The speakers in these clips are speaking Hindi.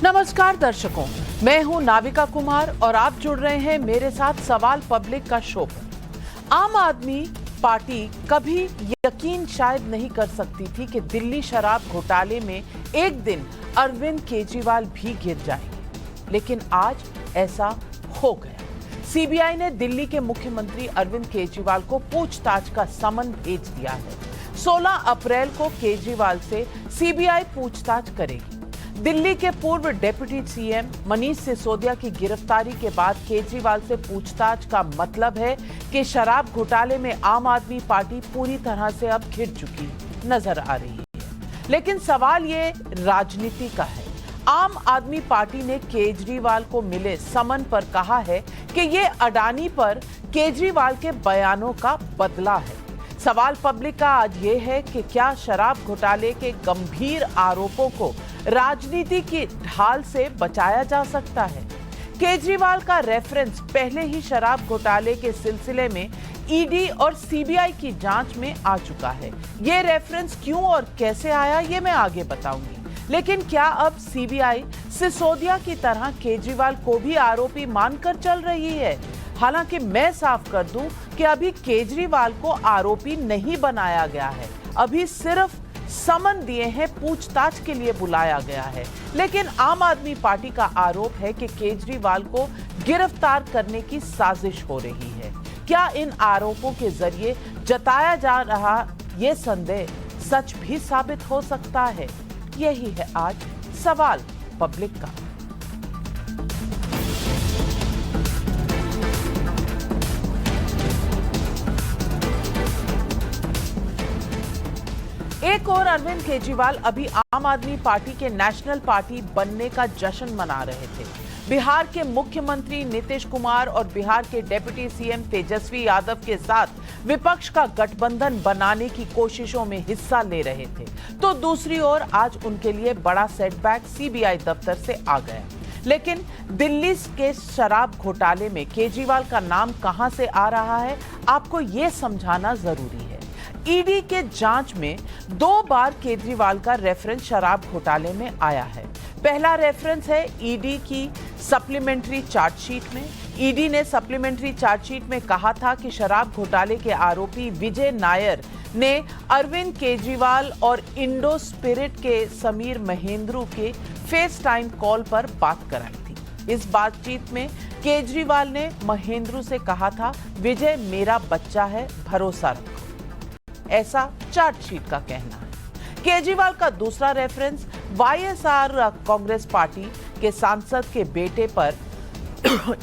नमस्कार दर्शकों, मैं हूं नाविका कुमार और आप जुड़ रहे हैं मेरे साथ सवाल पब्लिक का शो पर। आम आदमी पार्टी कभी यकीन शायद नहीं कर सकती थी कि दिल्ली शराब घोटाले में एक दिन अरविंद केजरीवाल भी गिर जाएंगे, लेकिन आज ऐसा हो गया। सीबीआई ने दिल्ली के मुख्यमंत्री अरविंद केजरीवाल को पूछताछ का समन भेज दिया है। 16 अप्रैल को केजरीवाल से सीबीआई पूछताछ करेगी। दिल्ली के पूर्व डिप्टी सीएम मनीष सिसोदिया की गिरफ्तारी के बाद केजरीवाल से पूछताछ का मतलब है कि शराब घोटाले में आम आदमी पार्टी पूरी तरह से अब घिर चुकी नजर आ रही है। लेकिन सवाल ये राजनीति का है। आम आदमी पार्टी ने केजरीवाल को मिले समन पर कहा है कि ये अडानी पर केजरीवाल के बयानों का बदला है। सवाल पब्लिक का आज ये है कि क्या शराब घोटाले के गंभीर आरोपों को राजनीति की ढाल से बचाया जा सकता है? केजरीवाल का रेफरेंस पहले ही शराब घोटाले के सिलसिले में ईडी और सीबीआई की जांच में आ चुका है। ये रेफरेंस क्यों और कैसे आया ये मैं आगे बताऊंगी। लेकिन क्या अब सीबीआई सिसोदिया की तरह केजरीवाल को भी आरोपी मानकर चल रही है? हालांकि मैं साफ कर दूं कि अभी केजरीवाल को आरोपी नहीं बनाया गया है, अभी सिर्फ समन दिए हैं, पूछताछ के लिए बुलाया गया है। लेकिन आम आदमी पार्टी का आरोप है कि केजरीवाल को गिरफ्तार करने की साजिश हो रही है। क्या इन आरोपों के जरिए जताया जा रहा ये संदेह सच भी साबित हो सकता है? यही है आज सवाल पब्लिक का। एक और अरविंद केजरीवाल अभी आम आदमी पार्टी के नेशनल पार्टी बनने का जश्न मना रहे थे। बिहार के मुख्यमंत्री नीतीश कुमार और बिहार के डिप्टी सीएम तेजस्वी यादव के साथ विपक्ष का गठबंधन बनाने की कोशिशों में हिस्सा ले रहे थे, तो दूसरी ओर आज उनके लिए बड़ा सेटबैक सीबीआई दफ्तर से आ गया। लेकिन दिल्ली के शराब घोटाले में केजरीवाल का नाम कहां से आ रहा है, आपको ये समझाना जरूरी है। ईडी के जांच में 2 बार केजरीवाल का रेफरेंस शराब घोटाले में आया है। पहला रेफरेंस है ईडी की सप्लीमेंट्री चार्जशीट में। ईडी ने सप्लीमेंट्री चार्जशीट में कहा था कि शराब घोटाले के आरोपी विजय नायर ने अरविंद केजरीवाल और इंडो स्पिरिट के समीर महेंद्रू के फेस टाइम कॉल पर बात कराई थी। इस बातचीत में केजरीवाल ने महेंद्रू से कहा था, विजय मेरा बच्चा है, भरोसा रखो। ऐसा चार्जशीट का कहना है। केजरीवाल का दूसरा रेफरेंस वाईएसआर कांग्रेस पार्टी के सांसद के बेटे पर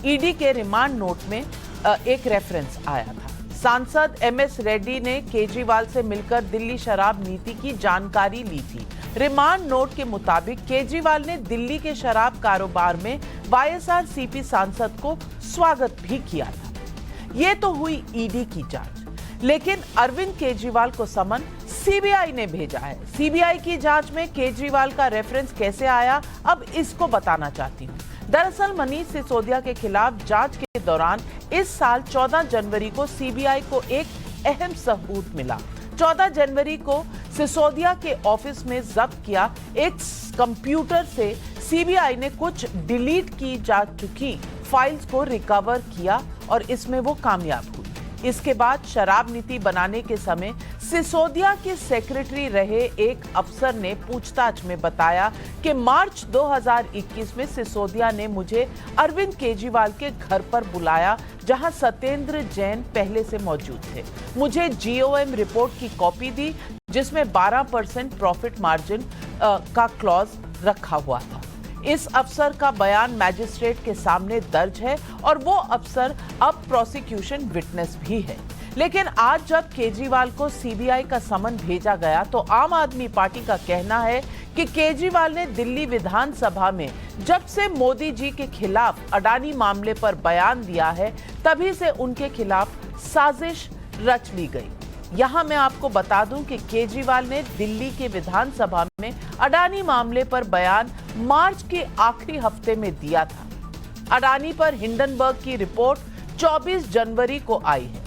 ईडी के रिमांड नोट में एक रेफरेंस आया था। सांसद एमएस रेड्डी ने केजरीवाल से मिलकर दिल्ली शराब नीति की जानकारी ली थी। रिमांड नोट के मुताबिक केजरीवाल ने दिल्ली के शराब कारोबार में वाईएसआर सीपी सांसद को स्वागत भी किया था। ये तो हुई ईडी की जांच, लेकिन अरविंद केजरीवाल को समन सीबीआई ने भेजा है। सीबीआई की जांच में केजरीवाल का रेफरेंस कैसे आया, अब इसको बताना चाहती हूँ। दरअसल मनीष सिसोदिया के खिलाफ जांच के दौरान इस साल 14 जनवरी को सीबीआई को एक अहम सबूत मिला। 14 जनवरी को सिसोदिया के ऑफिस में जब्त किया एक कंप्यूटर से सीबीआई ने कुछ डिलीट की जा चुकी फाइल्स को रिकवर किया और इसमें वो कामयाब हुई। इसके बाद शराब नीति बनाने के समय सिसोदिया के सेक्रेटरी रहे एक अफसर ने पूछताछ में बताया कि मार्च 2021 में सिसोदिया ने मुझे अरविंद केजरीवाल के घर पर बुलाया, जहां सत्येंद्र जैन पहले से मौजूद थे। मुझे जीओएम रिपोर्ट की कॉपी दी जिसमें 12% प्रॉफिट मार्जिन का क्लॉज रखा हुआ था। इस अफसर का बयान मैजिस्ट्रेट के सामने दर्ज है और वो अफसर अब प्रोसिक्यूशन विटनेस भी है। लेकिन आज जब केजरीवाल को सीबीआई का समन भेजा गया तो आम आदमी पार्टी का कहना है कि केजरीवाल ने दिल्ली विधानसभा में जब से मोदी जी के खिलाफ अडानी मामले पर बयान दिया है, तभी से उनके खिलाफ साजिश रच ली गई। यहां मैं आपको बता दूं कि केजरीवाल ने दिल्ली के विधानसभा में अडानी मामले पर बयान मार्च के आखिरी हफ्ते में दिया था। अडानी पर हिंडनबर्ग की रिपोर्ट 24 जनवरी को आई है,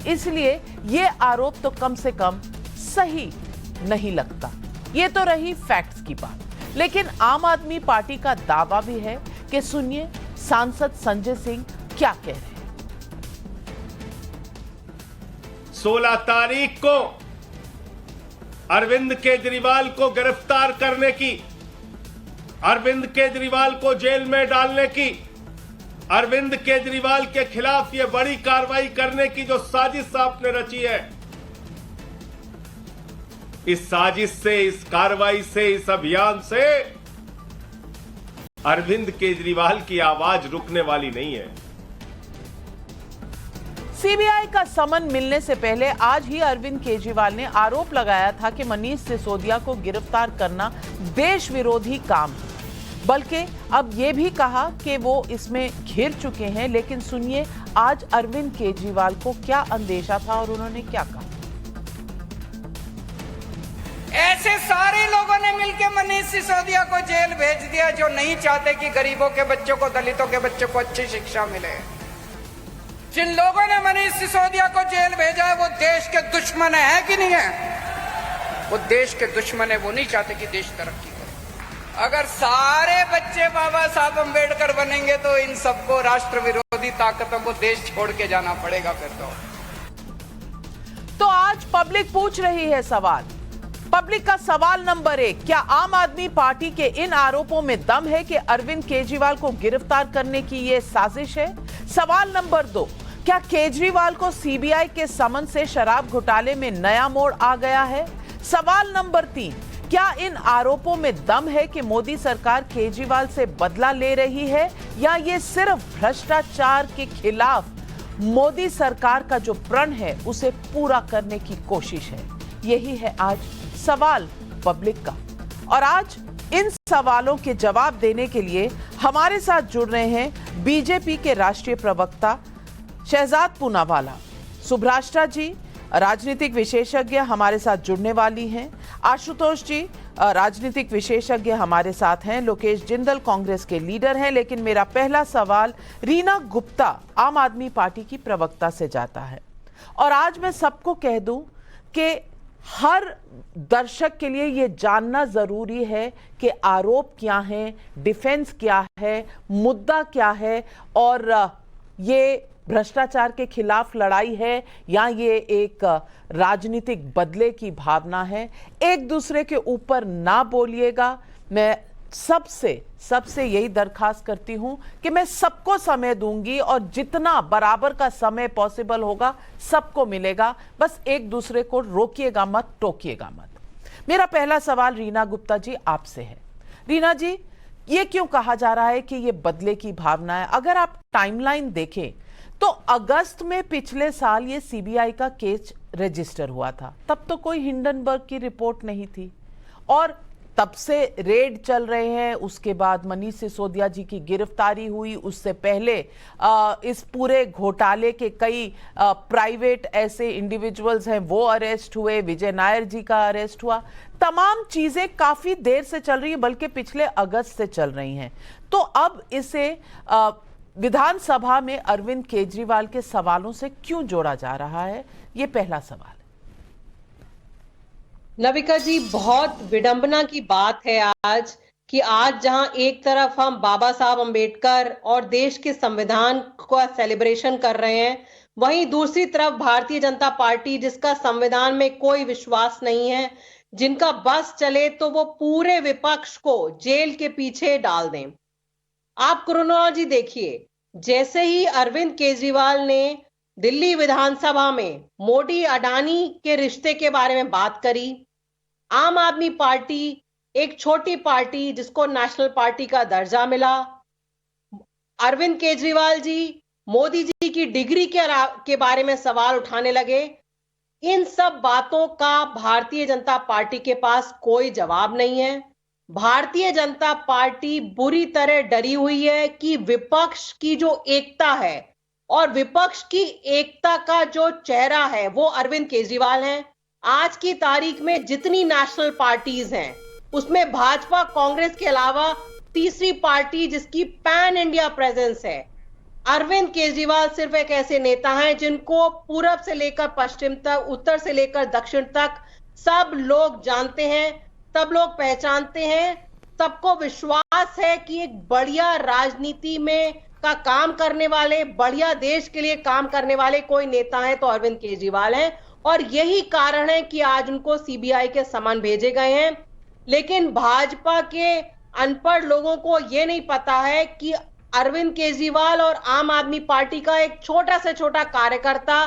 इसलिए ये आरोप तो कम से कम सही नहीं लगता। ये तो रही फैक्ट्स की बात। लेकिन आम आदमी पार्टी का दावा भी है कि सुनिए सांसद संजय सिंह क्या कह रहे हैं। 16 तारीख को अरविंद केजरीवाल को गिरफ्तार करने की, अरविंद केजरीवाल को जेल में डालने की, अरविंद केजरीवाल के खिलाफ यह बड़ी कार्रवाई करने की जो साजिश आपने रची है, इस साजिश से, इस कार्रवाई से, इस अभियान से अरविंद केजरीवाल की आवाज रुकने वाली नहीं है। सीबीआई का समन मिलने से पहले आज ही अरविंद केजरीवाल ने आरोप लगाया था कि मनीष सिसोदिया को गिरफ्तार करना देश विरोधी काम है, बल्कि अब यह भी कहा कि वो इसमें घिर चुके हैं। लेकिन सुनिए आज अरविंद केजरीवाल को क्या अंदेशा था और उन्होंने क्या कहा। ऐसे सारे लोगों ने मिलकर मनीष सिसोदिया को जेल भेज दिया जो नहीं चाहते कि गरीबों के बच्चों को, दलितों के बच्चों को अच्छी शिक्षा मिले। जिन लोगों ने मनीष सिसोदिया को जेल भेजा है वो देश के दुश्मन है कि नहीं है? वो देश के दुश्मन है, वो नहीं चाहते कि देश तरक्की करे। अगर सारे बच्चे बाबा साहब अम्बेडकर बनेंगे तो इन सबको, राष्ट्र विरोधी ताकतों को देश छोड़ के जाना पड़ेगा फिर तो आज पब्लिक पूछ रही है सवाल। पब्लिक का सवाल नंबर 1, क्या आम आदमी पार्टी के इन आरोपों में दम है कि अरविंद केजरीवाल को गिरफ्तार करने की यह साजिश है? सवाल नंबर 2, क्या केजरीवाल को सीबीआई के समन से शराब घोटाले में नया मोड़ आ गया है? सवाल नंबर 3, क्या इन आरोपों में दम है कि मोदी सरकार केजरीवाल से बदला ले रही है या ये सिर्फ भ्रष्टाचार के खिलाफ मोदी सरकार का जो प्रण है उसे पूरा करने की कोशिश है? यही है आज सवाल पब्लिक का। और आज इन सवालों के जवाब देने के लिए हमारे साथ जुड़ रहे हैं बीजेपी के राष्ट्रीय प्रवक्ता शहजाद पूनावाला, सुभ्राष्टा जी राजनीतिक विशेषज्ञ हमारे साथ जुड़ने वाली हैं, आशुतोष जी राजनीतिक विशेषज्ञ हमारे साथ हैं, लोकेश जिंदल कांग्रेस के लीडर हैं। लेकिन मेरा पहला सवाल रीना गुप्ता आम आदमी पार्टी की प्रवक्ता से जाता है। और आज मैं सबको कह दूं कि हर दर्शक के लिए यह जानना जरूरी है कि आरोप क्या हैं, डिफेंस क्या है, मुद्दा क्या है और ये भ्रष्टाचार के खिलाफ लड़ाई है या ये एक राजनीतिक बदले की भावना है। एक दूसरे के ऊपर ना बोलिएगा। मैं सबसे यही दरखास्त करती हूं कि मैं सबको समय दूंगी और जितना बराबर का समय पॉसिबल होगा सबको मिलेगा। बस एक दूसरे को रोकिएगा मत, टोकिएगा मत। मेरा पहला सवाल रीना गुप्ता जी आपसे है। रीना जी, ये क्यों कहा जा रहा है कि ये बदले की भावना है? अगर आप टाइमलाइन देखें तो अगस्त में पिछले साल ये सीबीआई का केस रजिस्टर हुआ था, तब तो कोई हिंडनबर्ग की रिपोर्ट नहीं थी और तब से रेड चल रहे हैं। उसके बाद मनीष सिसोदिया जी की गिरफ्तारी हुई, उससे पहले इस पूरे घोटाले के कई प्राइवेट ऐसे इंडिविजुअल्स हैं वो अरेस्ट हुए, विजय नायर जी का अरेस्ट हुआ। तमाम चीजें काफी देर से चल रही है, बल्कि पिछले अगस्त से चल रही हैं। तो अब इसे विधानसभा में अरविंद केजरीवाल के सवालों से क्यों जोड़ा जा रहा है? ये पहला सवाल। नविका जी, बहुत विडंबना की बात है आज कि आज जहां एक तरफ हम बाबा साहब अंबेडकर और देश के संविधान का सेलिब्रेशन कर रहे हैं, वहीं दूसरी तरफ भारतीय जनता पार्टी जिसका संविधान में कोई विश्वास नहीं है, जिनका बस चले तो वो पूरे विपक्ष को जेल के पीछे डाल दें। आप क्रोनोलॉजी देखिए, जैसे ही अरविंद केजरीवाल ने दिल्ली विधानसभा में मोदी अडानी के रिश्ते के बारे में बात करी, आम आदमी पार्टी एक छोटी पार्टी जिसको नेशनल पार्टी का दर्जा मिला, अरविंद केजरीवाल जी मोदी जी की डिग्री के बारे में सवाल उठाने लगे। इन सब बातों का भारतीय जनता पार्टी के पास कोई जवाब नहीं है। भारतीय जनता पार्टी बुरी तरह डरी हुई है कि विपक्ष की जो एकता है और विपक्ष की एकता का जो चेहरा है वो अरविंद केजरीवाल हैं। आज की तारीख में जितनी नेशनल पार्टीज हैं उसमें भाजपा कांग्रेस के अलावा तीसरी पार्टी जिसकी पैन इंडिया प्रेजेंस है। अरविंद केजरीवाल सिर्फ एक ऐसे नेता हैं जिनको पूरब से लेकर पश्चिम तक, उत्तर से लेकर दक्षिण तक सब लोग जानते हैं, सब लोग पहचानते हैं। सबको विश्वास है कि एक बढ़िया राजनीति में का काम करने वाले, बढ़िया देश के लिए काम करने वाले कोई नेता है तो अरविंद केजरीवाल हैं, और यही कारण है कि आज उनको सीबीआई के समन भेजे गए हैं। लेकिन भाजपा के अनपढ़ लोगों को यह नहीं पता है कि अरविंद केजरीवाल और आम आदमी पार्टी का एक छोटा से छोटा कार्यकर्ता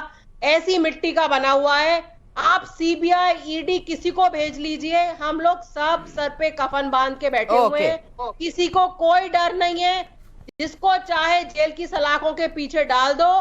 ऐसी मिट्टी का बना हुआ है। आप सीबीआई, ईडी किसी को भेज लीजिए, हम लोग सब सर पे कफन बांध के बैठे हुए हैं, किसी को कोई डर नहीं है। जिसको चाहे जेल की सलाखों के पीछे डाल दो,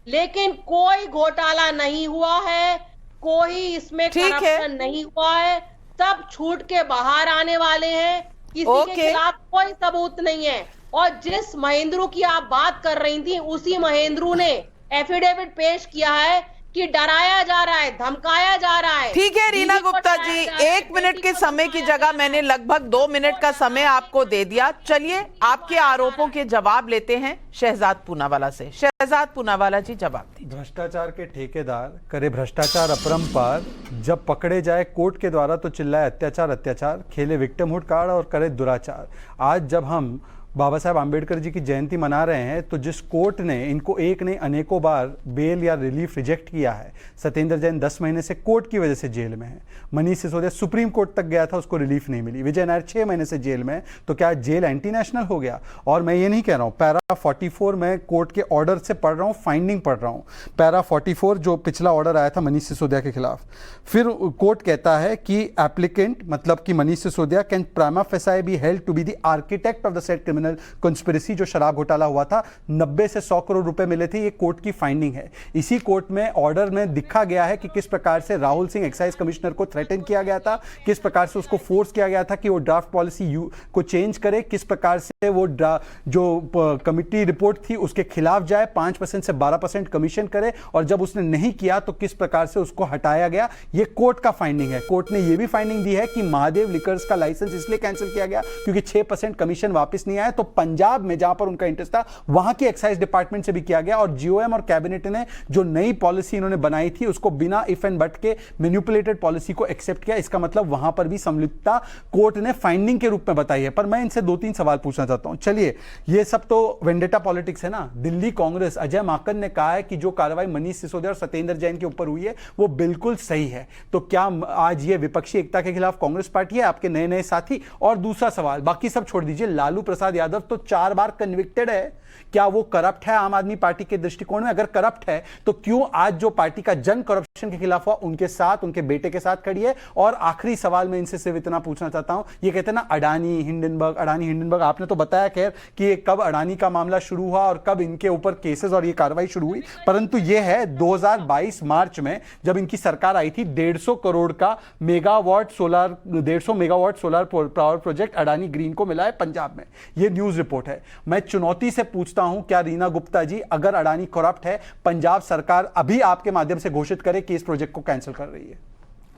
लेकिन कोई घोटाला नहीं हुआ है, कोई इसमें करप्शन नहीं हुआ है, सब छूट के बाहर आने वाले हैं, किसी के खिलाफ कोई सबूत नहीं है। और जिस महेंद्रू की आप बात कर रही थी, उसी महेंद्रू ने एफिडेविट पेश किया है कि डराया जा रहा है, धमकाया जा रहा है। ठीक है रीना गुप्ता जी, 1 मिनट के समय की जगह मैंने लगभग 2 मिनट का समय आपको दे दिया। चलिए आपके आरोपों के जवाब लेते हैं शहजाद पूनावाला से। शहजाद पूनावाला जी, जवाब दीजिए। भ्रष्टाचार के ठेकेदार करे भ्रष्टाचार अपरंपार, जब पकड़े जाए कोर्ट के द्वारा तो चिल्लाए अत्याचार अत्याचार, खेले विक्टिमहुड कार्ड और करे दुराचार। आज जब हम बाबा साहब आम्बेडकर जी की जयंती मना रहे हैं तो जिस कोर्ट ने इनको एक नहीं अनेकों बार बेल या रिलीफ रिजेक्ट किया है, सत्येंद्र जैन 10 महीने से कोर्ट की वजह से जेल में है, मनीष सिसोदिया सुप्रीम कोर्ट तक गया था, उसको रिलीफ नहीं मिली, विजय नायर 6 महीने से जेल में है, तो क्या जेल एंटी नेशनल हो गया? और मैं ये नहीं कह रहा हूँ, पैरा 44 में कोर्ट के ऑर्डर से पढ़ रहा हूँ, फाइंडिंग पढ़ रहा हूँ, पैरा 44 जो पिछला ऑर्डर आया था मनीष सिसोदिया के खिलाफ। फिर कोर्ट कहता है कि एप्लीकेंट मतलब कि Manish Sisodia can prima facie be held to be the architect of the said criminal conspiracy, जो शराब घोटाला हुआ था, 90 से 100 करोड़ रुपए मिले थे, ये कोर्ट की फाइंडिंग है। इसी कोर्ट में ऑर्डर में दिखा गया है कि किस प्रकार से राहुल सिंह एक्साइज कमिश्नर को थ्रेटन किया गया था, किस प्रकार से उसको फोर्स किया गया था कि वो ड्राफ्ट पॉलिसी को चेंज करे, किस प्रकार से वो जो कमिटी रिपोर्ट थी उसके खिलाफ जाए, 5% से 12% कमीशन करे, और जब उसने नहीं किया तो किस प्रकार से उसको हटाया गया। ये कोर्ट का फाइंडिंग है। कोर्ट ने यह भी फाइंडिंग दी है कि महादेव लिकर्स का लाइसेंस इसलिए कैंसिल किया गया क्योंकि 6% कमीशन वापस नहीं आया, तो पंजाब में जहां पर उनका इंटरेस्ट था वहां की एक्साइज डिपार्टमेंट से भी किया गया, और जीओएम और कैबिनेट ने जो नई पॉलिसी इन्होंने बनाई थी उसको बिना इफ एंड बट के मैनिपुलेटेड पॉलिसी को एक्सेप्ट किया। इसका मतलब वहां पर भी संलिप्तता कोर्ट ने फाइंडिंग के रूप में बताई है। पर मैं इनसे 2-3 सवाल पूछना चाहता हूं। चलिए, ये सब तो वेंडेटा पॉलिटिक्स है ना। दिल्ली कांग्रेस, अजय माकन ने कहा है कि जो कार्रवाई मनीष सिसोदिया और सत्येंद्र जैन के ऊपर हुई है वो बिल्कुल सही है। तो क्या आज ये विपक्षी एकता के खिलाफ कांग्रेस पार्टी है, आपके नए नए साथी? और दूसरा सवाल, बाकी सब छोड़ दीजिए, लालू प्रसाद यादव तो 4 बार कन्विक्टेड है, क्या वो करप्ट है आम आदमी पार्टी के दृष्टिकोण में? अगर करप्ट है तो क्यों आज जो पार्टी का जन करप्शन के खिलाफ हुआ उनके साथ, उनके बेटे के साथ खड़ी है? और आखिरी सवाल मैं इनसे सिर्फ इतना पूछना चाहता हूं, ये कहते हैं ना अडानी हिंडनबर्ग, आपने तो बताया खैर कि कब अडानी का मामला शुरू हुआ और कब इनके ऊपर केसेस और ये कार्रवाई शुरू हुई, परंतु ये है 2022 मार्च में जब इनकी सरकार आई थी, 150 करोड़ का 150 megawatt solar power project Adani green को मिला है पंजाब में। ये न्यूज रिपोर्ट है। मैं चुनौती से पूछता हूं, क्या रीना गुप्ता जी, अगर अडानी करप्ट है, पंजाब सरकार अभी आपके माध्यम से घोषित करे कि इस प्रोजेक्ट को कैंसिल कर रही है?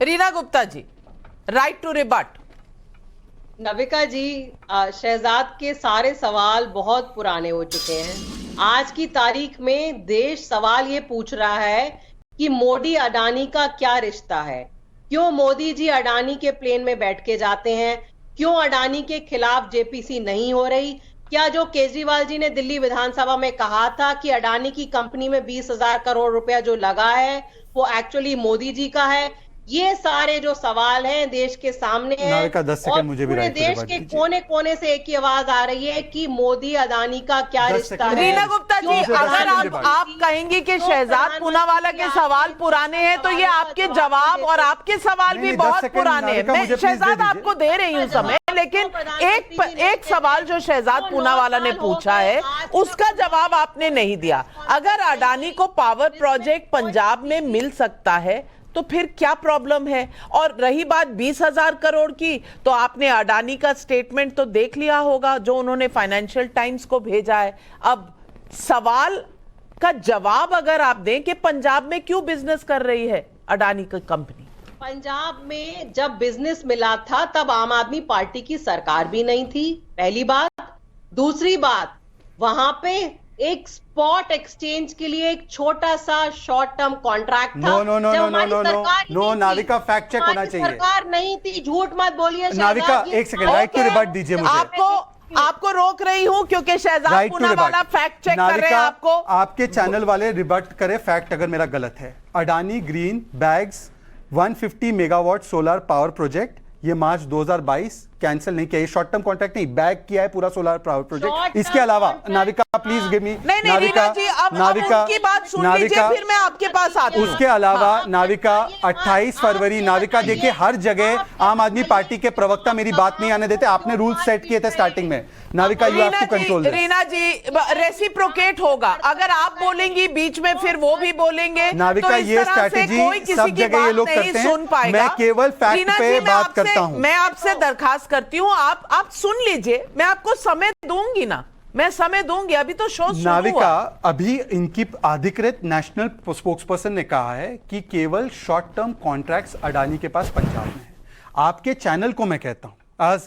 Reena Gupta ji, right to रिबट। नविका जी, शहजाद के सारे सवाल बहुत पुराने हो चुके हैं। आज की तारीख में देश सवाल ये पूछ रहा है कि मोदी अडानी का क्या रिश्ता है, क्यों मोदी जी अडानी के प्लेन में बैठ के जाते हैं, क्यों अडानी के खिलाफ जेपीसी नहीं हो रही? क्या जो केजरीवाल जी ने दिल्ली विधानसभा में कहा था कि अडानी की कंपनी में 20,000 करोड़ रुपया जो लगा है वो एक्चुअली मोदी जी का है? ये सारे जो सवाल हैं देश के सामने हैं, 10 सेकंड मुझे भी पूरे देश के कोने कोने से एक ही आवाज आ रही है कि मोदी अडानी का क्या रिश्ता है। रीना गुप्ता जी, अगर आप कहेंगी कि शहजाद पूनावाला के सवाल पुराने हैं तो ये आपके जवाब और आपके सवाल भी बहुत पुराने हैं। मैं शहजाद आपको दे रही हूँ समय, लेकिन एक सवाल जो शहजाद पूनावाला ने पूछा है उसका जवाब आपने नहीं दिया। अगर अडानी को पावर प्रोजेक्ट पंजाब में मिल सकता है तो फिर क्या प्रॉब्लम है? और रही बात 20,000 करोड़ की, तो आपने अडानी का स्टेटमेंट तो देख लिया होगा जो उन्होंने फाइनेंशियल टाइम्स को भेजा है। अब सवाल का जवाब अगर आप दें कि पंजाब में क्यों बिजनेस कर रही है अडानी की कंपनी? पंजाब में जब बिजनेस मिला था तब आम आदमी पार्टी की सरकार भी नहीं थी, पहली बात। दूसरी बात, वहां पे एक स्पॉट एक्सचेंज के लिए एक छोटा सा शॉर्ट टर्म कॉन्ट्रैक्ट था। नो नाविका, फैक्ट चेक होना चाहिए। सरकार नहीं थी, झूठ मत बोलिए नाविका, एक सेकंड, राइट टू रिबट दीजिए मुझे। आपको रोक रही हूं क्योंकि शहजाद पूनावाला फैक्ट चेक कर रहे हैं। आपके चैनल वाले रिबट करे फैक्ट अगर मेरा गलत है। Adani green bags 150 megawatt solar power project, ये मार्च 2022 कैंसिल नहीं किया। ये शॉर्ट टर्म कॉन्ट्रैक्ट नहीं, बैग किया है पूरा सोलर पावर प्रोजेक्ट। इसके अलावा Navika please give me, Navika उनकी बात सुन लीजिए, फिर मैं आपके पास आती हूं। उसके अलावा नाविका 28 फरवरी, नाविका देखिए हर जगह आम आदमी पार्टी के प्रवक्ता मेरी बात नहीं आने देते। आपने रूल सेट किए थे स्टार्टिंग में। Navika you have to control this. Reena ji, reciprocate होगा, अगर आप बोलेंगी बीच में फिर वो भी बोलेंगे। नाविका ये स्ट्रैटेजी सब जगह ये लोग करते हैं, मैं केवल फैक्ट पे बात करता हूं। मैं आपसे दरखास्त करती हूं, आप सुन लीजिए, मैं आपको समय दूंगी ना, मैं समय दूंगी। अभी तो शो शुरू हुआ। नाविका, अभी इनकी अधिकृत नेशनल स्पोक्सपर्सन ने कहा है कि केवल शॉर्ट टर्म कॉन्ट्रैक्ट्स अडानी के पास पंजाब में है। आपके चैनल को मैं कहता हूं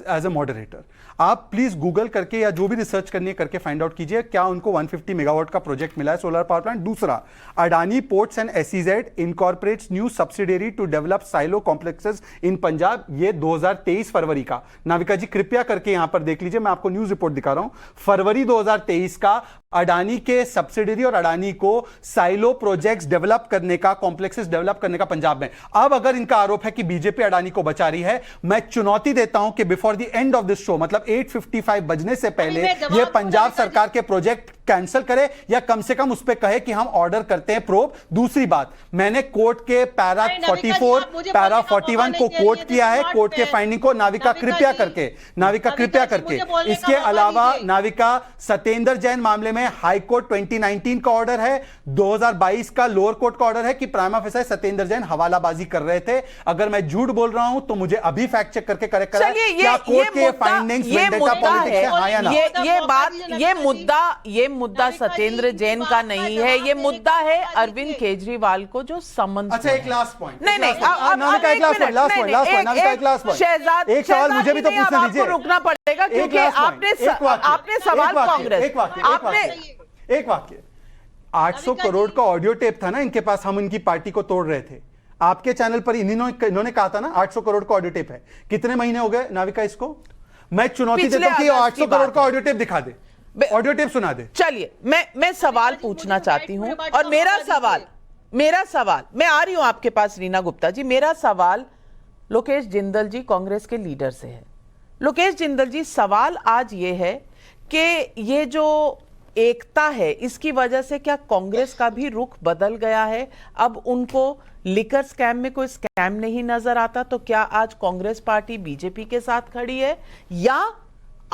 एज ए मॉडरेटर, आप प्लीज गूगल करके या जो भी रिसर्च करनी है करके फाइंड आउट कीजिए क्या उनको 150 मेगावाट का प्रोजेक्ट मिला है सोलर पावर प्लांट। दूसरा, Adani ports and SEZ incorporates new subsidiary to develop silo complexes in Punjab, ये 2023 फरवरी का। नाविका जी कृपया करके यहां पर देख लीजिए, मैं आपको न्यूज रिपोर्ट दिखा रहा हूं, फरवरी 2023 का। अडानी के सब्सिडियरी और अडानी को साइलो प्रोजेक्ट्स डेवलप करने का, कॉम्प्लेक्सेस डेवलप करने का पंजाब में। अब अगर इनका आरोप है कि बीजेपी अडानी को बचा रही है, मैं चुनौती देता हूं कि before the end of this show, मतलब 8:55 बजने से पहले यह पंजाब सरकार के प्रोजेक्ट कैंसिल करे या कम से कम उस पर कहे कि हम ऑर्डर करते हैं प्रोब। दूसरी बात, मैंने कोर्ट के पैरा 44 पैरा 41 को कोट किया है, कोर्ट के फाइंडिंग को। नाविका कृपया करके, नाविका कृपया करके। इसके अलावा नाविका, सत्येंद्र जैन मामले में हाई कोर्ट 2019 का ऑर्डर है, 2022 का लोअर कोर्ट का ऑर्डर है कि प्राइमा फेसाई सत्येंद्र जैन हवालाबाजी कर रहे थे। अगर मैं झूठ बोल रहा हूं तो मुझे अभी फैक्ट चेक करके करेक्ट करें। क्या कोर्ट के फाइंडिंग्स वेंडेटा पॉलिटिक्स है, हां या ना? ये मुद्दा सत्येंद्र जैन का नहीं है, ये मुद्दा है अरविंद केजरीवाल को जो समन्स। अच्छा, एक लास्ट पॉइंट। नहीं, नाविका एक लास्ट पॉइंट, नाविका एक लास्ट पॉइंट। शहजाद, एक सवाल मुझे भी तो पूछने दीजिए। रुकना पड़ेगा क्योंकि आपने सवाल कांग्रेस, एक वाक्य 800 करोड़ का ऑडियो टेप था ना इनके पास, हम इनकी पार्टी को तोड़ रहे थे। आपके चैनल पर इन्होंने कहा था ना 800 करोड़ का ऑडियो टेप है। कितने महीने हो गए नाविका इसको? मैं चुनौती देता हूं कि 800 करोड़ का ऑडियो टेप दिखा दे, ऑडियो टेप सुना दे। चलिए, मैं सवाल पूछना चाहती हूं, और मेरा सवाल मैं आ रही हूं आपके पास रीना गुप्ता जी। मेरा सवाल लोकेश जिंदल जी कांग्रेस के लीडर से है। लोकेश जिंदल जी, सवाल आज ये है कि ये जो एकता है, इसकी वजह से क्या कांग्रेस का भी रुख बदल गया है? अब उनको लिकर स्कैम में कोई स्कैम नहीं नजर आता, तो क्या आज कांग्रेस पार्टी बीजेपी के साथ खड़ी है, या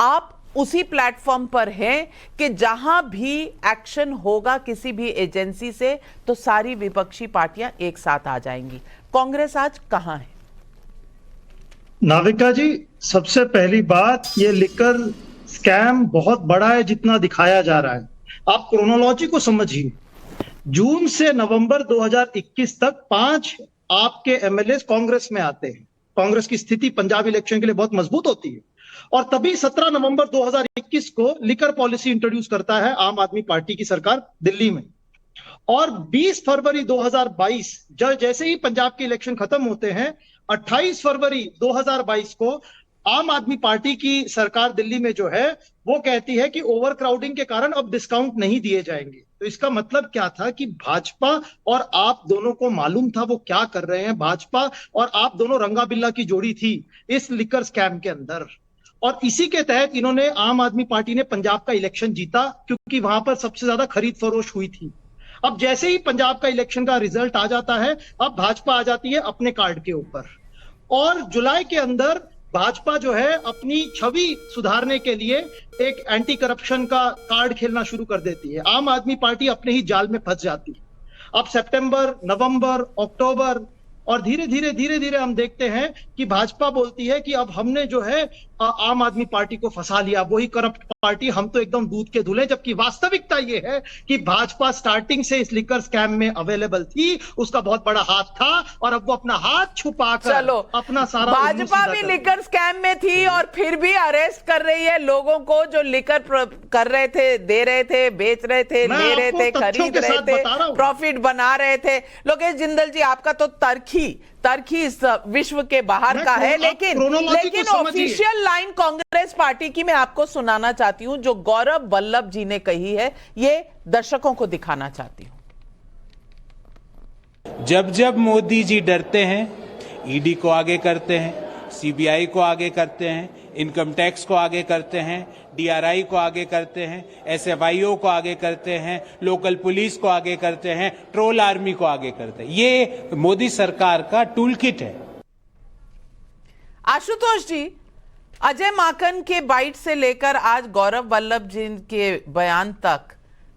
आप उसी प्लेटफॉर्म पर हैं कि जहां भी एक्शन होगा किसी भी एजेंसी से तो सारी विपक्षी पार्टियां एक साथ आ जाएंगी? कांग्रेस आज कहां है? नाविका जी, सबसे पहली बात, ये लिकर स्कैम बहुत बड़ा है जितना दिखाया जा रहा है। आप क्रोनोलॉजी को समझिए। जून से नवंबर 2021 तक 5 आपके एमएलए कांग्रेस में आते हैं। कांग्रेस की स्थिति पंजाब इलेक्शन के लिए बहुत मजबूत होती है, और तभी 17 नवंबर 2021 को लिकर पॉलिसी इंट्रोड्यूस करता है आम आदमी पार्टी की सरकार दिल्ली में। और 20 फरवरी 2022 जैसे ही पंजाब के इलेक्शन खत्म होते हैं, 28 फरवरी 2022 को आम आदमी पार्टी की सरकार दिल्ली में जो है वो कहती है कि ओवर क्राउडिंग के कारण अब डिस्काउंट नहीं दिए जाएंगे। तो इसका मतलब क्या था कि भाजपा और आप दोनों को मालूम था वो क्या कर रहे हैं। भाजपा और आप दोनों रंगा बिल्ला की जोड़ी थी इस लिकर स्कैम के अंदर, और इसी के तहत इन्होंने, आम आदमी पार्टी ने पंजाब का इलेक्शन जीता, क्योंकि वहां पर सबसे ज्यादा खरीद फरोश हुई थी। अब जैसे ही पंजाब का इलेक्शन का रिजल्ट आ जाता है, अब भाजपा आ जाती है अपने कार्ड के ऊपर, और जुलाई के अंदर भाजपा जो है अपनी छवि सुधारने के लिए एक एंटी करप्शन का कार्ड खेलना शुरू कर देती है। आम आदमी पार्टी अपने ही जाल में फंस जाती है। अब सितंबर, नवंबर, अक्टूबर, और धीरे धीरे हम देखते हैं कि भाजपा बोलती है कि अब हमने जो है आम आदमी पार्टी को फंसा लिया, वही करप्ट पार्टी हम तो एकदम दूध के धुले, जबकि वास्तविकता ये है कि भाजपा स्टार्टिंग से इस लिकर स्कैम में अवेलेबल थी, उसका बहुत बड़ा हाथ था और अब वो अपना हाथ छुपाकर चलो, अपना सारा भाजपा भी लिकर स्कैम में थी और फिर भी अरेस्ट कर रही है लोगों को जो लिकर कर रहे थे, दे रहे थे, बेच रहे थे, ले रहे थे, खरीद रहे थे, प्रॉफिट बना रहे थे। लोकेश जिंदल जी, आपका तो तर्क ही इस विश्व के बाहर का है, लेकिन ऑफिशियल लाइन कांग्रेस पार्टी की मैं आपको सुनाना चाहती हूं, जो गौरव वल्लभ जी ने कही है, ये दर्शकों को दिखाना चाहती हूं। जब जब मोदी जी डरते हैं, ईडी को आगे करते हैं, सीबीआई को आगे करते हैं, इनकम टैक्स को आगे करते हैं, डीआरआई को आगे करते हैं, एसएफआईओ को आगे करते हैं, लोकल पुलिस को आगे करते हैं, ट्रोल आर्मी को आगे करते हैं। ये मोदी सरकार का टूल किट है। आशुतोष जी, अजय माकन के बाइट से लेकर आज गौरव वल्लभ जी के बयान तक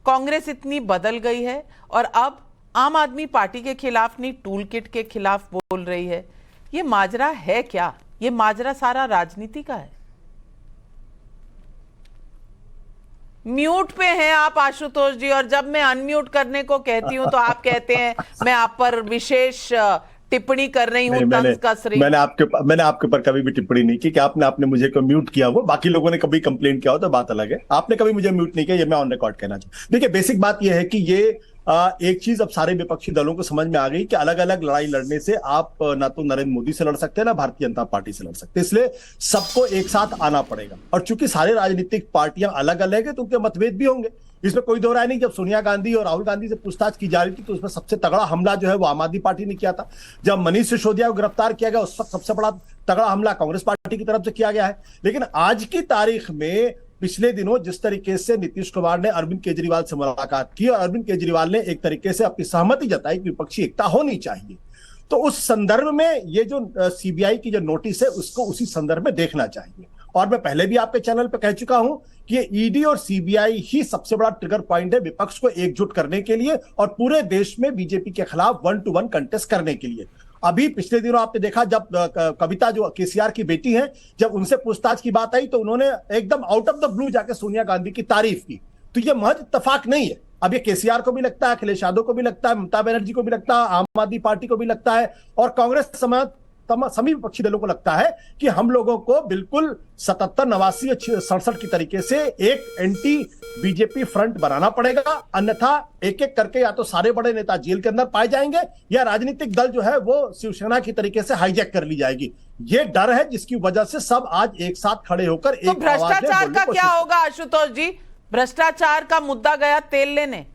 कांग्रेस इतनी बदल गई है और अब आम आदमी पार्टी के खिलाफ नहीं, टूल किट के खिलाफ बोल रही है। ये माजरा है क्या? ये माजरा सारा राजनीति का है। म्यूट पे हैं आप आशुतोष जी, और जब मैं अनम्यूट करने को कहती हूं तो आप कहते हैं मैं आप पर विशेष टिप्पणी कर रही हूं, तंज कस रही। मैंने आपके ऊपर कभी भी टिप्पणी नहीं की कि आपने मुझे को म्यूट किया हो। बाकी लोगों ने कभी कंप्लेन किया हो तो बात अलग है, आपने कभी मुझे म्यूट नहीं किया, ये मैं ऑन रिकॉर्ड कहना चाहूँ। देखिए, बेसिक बात ये है कि ये एक चीज अब सारे विपक्षी दलों को समझ में आ गई कि अलग अलग लड़ाई लड़ने से आप ना तो नरेंद्र मोदी से लड़ सकते हैं ना भारतीय जनता पार्टी से लड़ सकते हैं, इसलिए सबको एक साथ आना पड़ेगा। और चूंकि सारे राजनीतिक पार्टियां अलग अलग है तो उनके मतभेद भी होंगे, इसमें कोई दो राय नहीं। जब सोनिया गांधी और राहुल गांधी से पूछताछ की जा रही थी तो उसमें सबसे तगड़ा हमला जो है वो आम आदमी पार्टी ने किया था। जब मनीष सिसोदिया को गिरफ्तार किया गया उस वक्त सबसे बड़ा तगड़ा हमला कांग्रेस पार्टी की तरफ से किया गया है। लेकिन आज की तारीख में पिछले दिनों जिस तरीके से नीतीश कुमार ने अरविंद केजरीवाल से मुलाकात की और अरविंद केजरीवाल ने एक तरीके से अपनी सहमति जताई कि विपक्षी एकता होनी चाहिए, तो उस संदर्भ में ये जो सीबीआई की जो नोटिस है उसको उसी संदर्भ में देखना चाहिए। और मैं पहले भी आपके चैनल पे कह चुका हूं कि ये ईडी और सीबीआई ही सबसे बड़ा ट्रिगर पॉइंट है विपक्ष को एकजुट करने के लिए और पूरे देश में बीजेपी के खिलाफ 1-to-1 कंटेस्ट करने के लिए। अभी पिछले दिनों आपने देखा जब कविता जो केसीआर की बेटी है, जब उनसे पूछताछ की बात आई तो उन्होंने एकदम आउट ऑफ द ब्लू जाके सोनिया गांधी की तारीफ की। तो ये महज इत्तेफाक नहीं है, अब ये केसीआर को भी लगता है, अखिलेश यादव को भी लगता है, ममता बनर्जी को भी लगता है, आम आदमी पार्टी को भी लगता है और कांग्रेस समेत सभी विपक्षी दलों को लगता है कि हम लोगों को बिल्कुल 77, 89, 67 की तरीके से एक एंटी बीजेपी फ्रंट बनाना पड़ेगा, अन्यथा एक एक करके या तो सारे बड़े नेता जेल के अंदर पाए जाएंगे या राजनीतिक दल जो है वो शिवसेना की तरीके से हाईजैक कर ली जाएगी। ये डर है जिसकी वजह से सब आज एक साथ खड़े होकर तो भ्रष्टाचार का क्या होगा आशुतोष जी? भ्रष्टाचार का मुद्दा गया तेल लेने?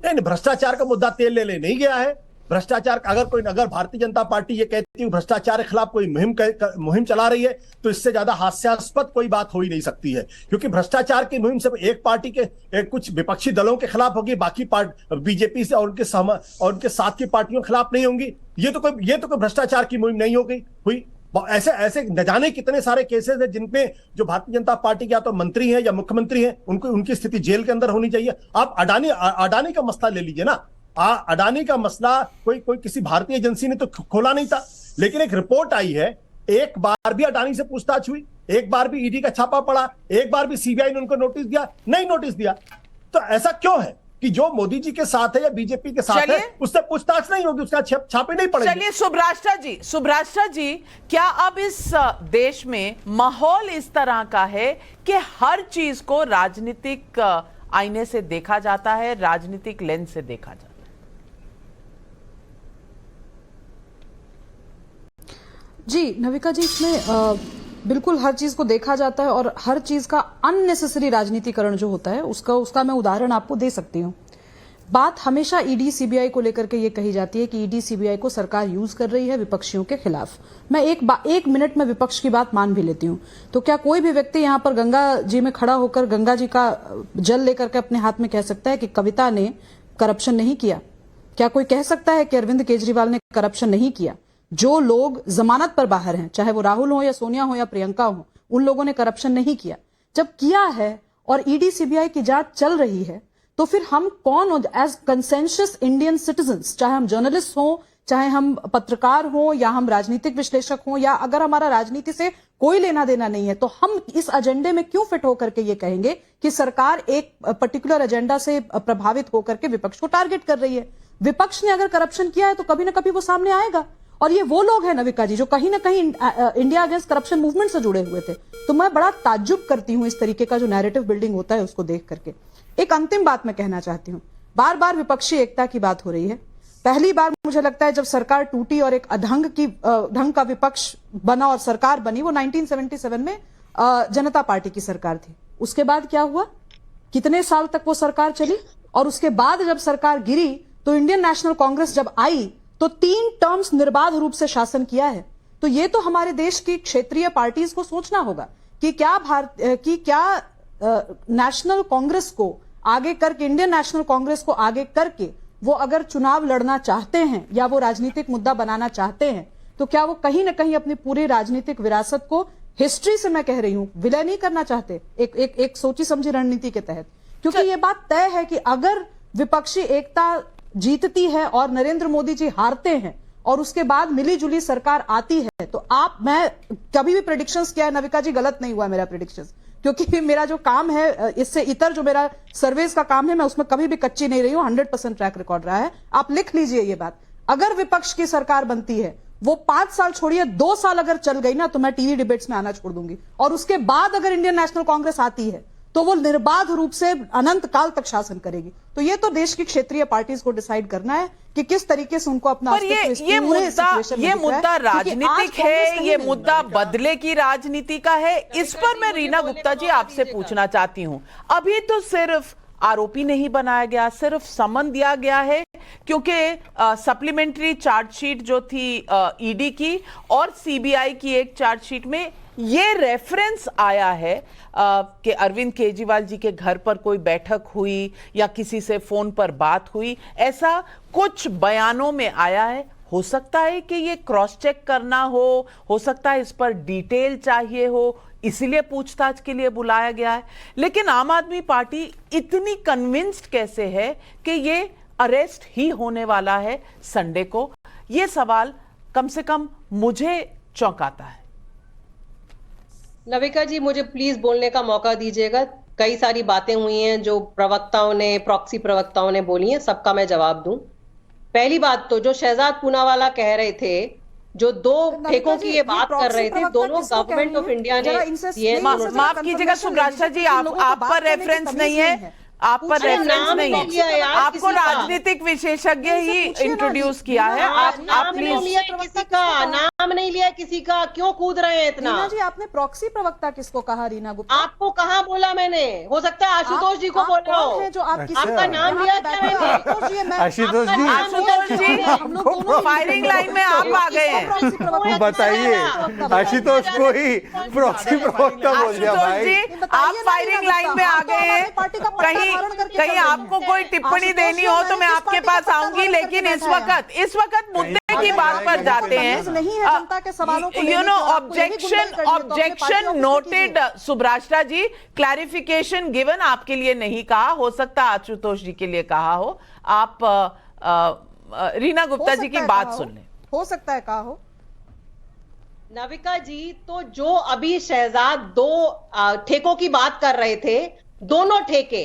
नहीं, भ्रष्टाचार का मुद्दा तेल लेने नहीं गया है। भ्रष्टाचार अगर भारतीय जनता पार्टी ये कहती है भ्रष्टाचार के खिलाफ कोई मुहिम चला रही है तो इससे ज्यादा हास्यास्पद कोई बात हो ही नहीं सकती है, क्योंकि भ्रष्टाचार की मुहिम सिर्फ एक पार्टी के कुछ विपक्षी दलों के खिलाफ होगी, बाकी बीजेपी से और उनके साथ की पार्टियों के खिलाफ नहीं होंगी। ये तो कोई भ्रष्टाचार की मुहिम नहीं हुई। ऐसे न जाने कितने सारे केसेस हैं जिनपे जो भारतीय जनता पार्टी के या तो मंत्री हैं या मुख्यमंत्री हैं उनकी स्थिति जेल के अंदर होनी चाहिए। आप अडानी का मसला ले लीजिए ना, अडानी का मसला कोई किसी भारतीय एजेंसी ने तो खोला नहीं था, लेकिन एक रिपोर्ट आई है, एक बार भी अडानी से पूछताछ हुई, एक बार भी ईडी का छापा पड़ा, एक बार भी सीबीआई ने उनको नोटिस दिया? नहीं नोटिस दिया। तो ऐसा क्यों है कि जो मोदी जी के साथ है या बीजेपी के साथ है उससे पूछताछ नहीं होगी, उसका छापे नहीं पड़ेंगे? चलिए सुभ्राष्ट्र जी, क्या अब इस देश में माहौल इस तरह का है कि हर चीज को राजनीतिक आईने से देखा जाता है, राजनीतिक लेंस से देखा जाता है? जी नविका जी, इसमें बिल्कुल हर चीज को देखा जाता है और हर चीज का अननेसेसरी राजनीतिकरण जो होता है उसका मैं उदाहरण आपको दे सकती हूँ। बात हमेशा ईडी सीबीआई को लेकर के ये कही जाती है कि ईडी सीबीआई को सरकार यूज कर रही है विपक्षियों के खिलाफ। मैं एक मिनट में विपक्ष की बात मान भी लेती हूँ। तो क्या कोई भी व्यक्ति यहाँ पर गंगा जी में खड़ा होकर गंगा जी का जल लेकर के अपने हाथ में कह सकता है कि कविता ने करप्शन नहीं किया? क्या कोई कह सकता है कि अरविंद केजरीवाल ने करप्शन नहीं किया? जो लोग जमानत पर बाहर हैं, चाहे वो राहुल हो या सोनिया हो या प्रियंका हो, उन लोगों ने करप्शन नहीं किया। जब किया है और ईडी सीबीआई की जांच चल रही है तो फिर हम कौन, एज कंसेंसस इंडियन सिटीजन्स, चाहे हम जर्नलिस्ट हो चाहे हम पत्रकार हों या हम राजनीतिक विश्लेषक हों, या अगर हमारा राजनीति से कोई लेना देना नहीं है, तो हम इस एजेंडे में क्यों फिट होकर के ये कहेंगे कि सरकार एक पर्टिकुलर एजेंडा से प्रभावित होकर के विपक्ष को टारगेट कर रही है। विपक्ष ने अगर करप्शन किया है तो कभी ना कभी वो सामने आएगा, और ये वो लोग हैं नविका जी जो कहीं ना कहीं इंडिया अगेंस्ट करप्शन मूवमेंट से जुड़े हुए थे। तो मैं बड़ा ताज्जुब करती हूं इस तरीके का जो नैरेटिव बिल्डिंग होता है उसको देख करके। एक अंतिम बात मैं कहना चाहती हूं, बार बार विपक्षी एकता की बात हो रही है। पहली बार मुझे लगता है जब सरकार टूटी और एक ढंग का विपक्ष बना और सरकार बनी, वो 1977 में जनता पार्टी की सरकार थी। उसके बाद क्या हुआ, कितने साल तक वो सरकार चली, और उसके बाद जब सरकार गिरी तो इंडियन नेशनल कांग्रेस जब आई तो 3 टर्म्स निर्बाध रूप से शासन किया है। तो ये तो हमारे देश की क्षेत्रीय पार्टीज को सोचना होगा कि क्या नेशनल कांग्रेस को आगे करके, इंडियन नेशनल कांग्रेस को आगे करके वो अगर चुनाव लड़ना चाहते हैं या वो राजनीतिक मुद्दा बनाना चाहते हैं, तो क्या वो कहीं ना कहीं अपनी पूरी राजनीतिक विरासत को, हिस्ट्री से मैं कह रही हूं, विलय नहीं करना चाहते एक सोची समझी रणनीति के तहत? क्योंकि ये बात तय है कि अगर विपक्षी एकता जीतती है और नरेंद्र मोदी जी हारते हैं और उसके बाद मिली जुली सरकार आती है, तो मैं कभी भी प्रेडिक्शंस किया है नविका जी, गलत नहीं हुआ मेरा प्रेडिक्शंस, क्योंकि मेरा जो काम है, इससे इतर जो मेरा सर्वेस का काम है, मैं उसमें कभी भी कच्ची नहीं रही हूं। 100% ट्रैक रिकॉर्ड रहा है। आप लिख लीजिए ये बात, अगर विपक्ष की सरकार बनती है, वो 5 साल छोड़िए 2 साल अगर चल गई ना, तो मैं टीवी डिबेट्स में आना छोड़ दूंगी, और उसके बाद अगर इंडियन नेशनल कांग्रेस आती है तो वो निर्बाध रूप से अनंत काल तक शासन करेगी। तो ये तो देश की क्षेत्रीय पार्टीज को डिसाइड करना है कि किस तरीके से उनको अपना ये मुद्दा राजनीतिक है, ये मुद्दा बदले की राजनीति का है। इस पर मैं रीना गुप्ता जी आपसे पूछना चाहती हूं। अभी तो सिर्फ आरोपी नहीं बनाया गया, सिर्फ समन दिया गया है, क्योंकि सप्लीमेंट्री चार्जशीट जो थी ईडी की और सीबीआई की एक चार्जशीट में ये रेफरेंस आया है कि अरविंद केजरीवाल जी के घर पर कोई बैठक हुई या किसी से फोन पर बात हुई, ऐसा कुछ बयानों में आया है। हो सकता है कि ये क्रॉस चेक करना हो सकता है इस पर डिटेल चाहिए हो, इसीलिए पूछताछ के लिए बुलाया गया है। लेकिन आम आदमी पार्टी इतनी कन्विंस्ड कैसे है कि ये अरेस्ट ही होने वाला है संडे को? ये सवाल कम से कम मुझे चौंकाता है। नविका जी, मुझे प्लीज बोलने का मौका दीजिएगा। कई सारी बातें हुई हैं जो प्रवक्ताओं ने, प्रॉक्सी प्रवक्ताओं ने बोली हैं, सबका मैं जवाब दूं। पहली बात तो जो शहजाद पूनावाला कह रहे थे, जो 2 ठेकों की ये बात कर रहे थे, दोनों गवर्नमेंट ऑफ इंडिया ने, माफ कीजिएगा सुब्राशा जी, आप पर रेफरेंस नहीं है, आप पर रेफरेंस नहीं है, आपको राजनीतिक विशेषज्ञ ही इंट्रोड्यूस किया है। आप प्लीज, किसी का नाम नहीं लिया, किसी का क्यों कूद रहे हैं इतना? रीना जी, आपने प्रॉक्सी प्रवक्ता किसको कहा? रीना गुप्ता, आपको कहां बोला मैंने? हो सकता है आशुतोष जी को बोल रहा हूं, जो आपका नाम लिया क्या मैंने? आशुतोष जी, फायरिंग लाइन में आप आ गए हैं, बताइए। आशुतोष को ही प्रॉक्सी प्रवक्ता बोल दिया भाई। आप फायरिंग लाइन में आ गए हैं। कहीं आपको कोई टिप्पणी देनी हो तो मैं आपके पास आऊंगी, लेकिन इस वक्त मुद्दे की बात पर जाते हैं। यू नो, ऑब्जेक्शन नोटेड सुब्राशा जी, क्लैरिफिकेशन गिवन आपके लिए नहीं कहा, हो सकता है आशुतोष जी के लिए कहा हो। आप रीना गुप्ता जी की बात सुन लें। हो सकता है कहा हो। नविका जी, तो जो अभी शहजाद 2 ठेकों की बात कर रहे थे, दोनों ठेके,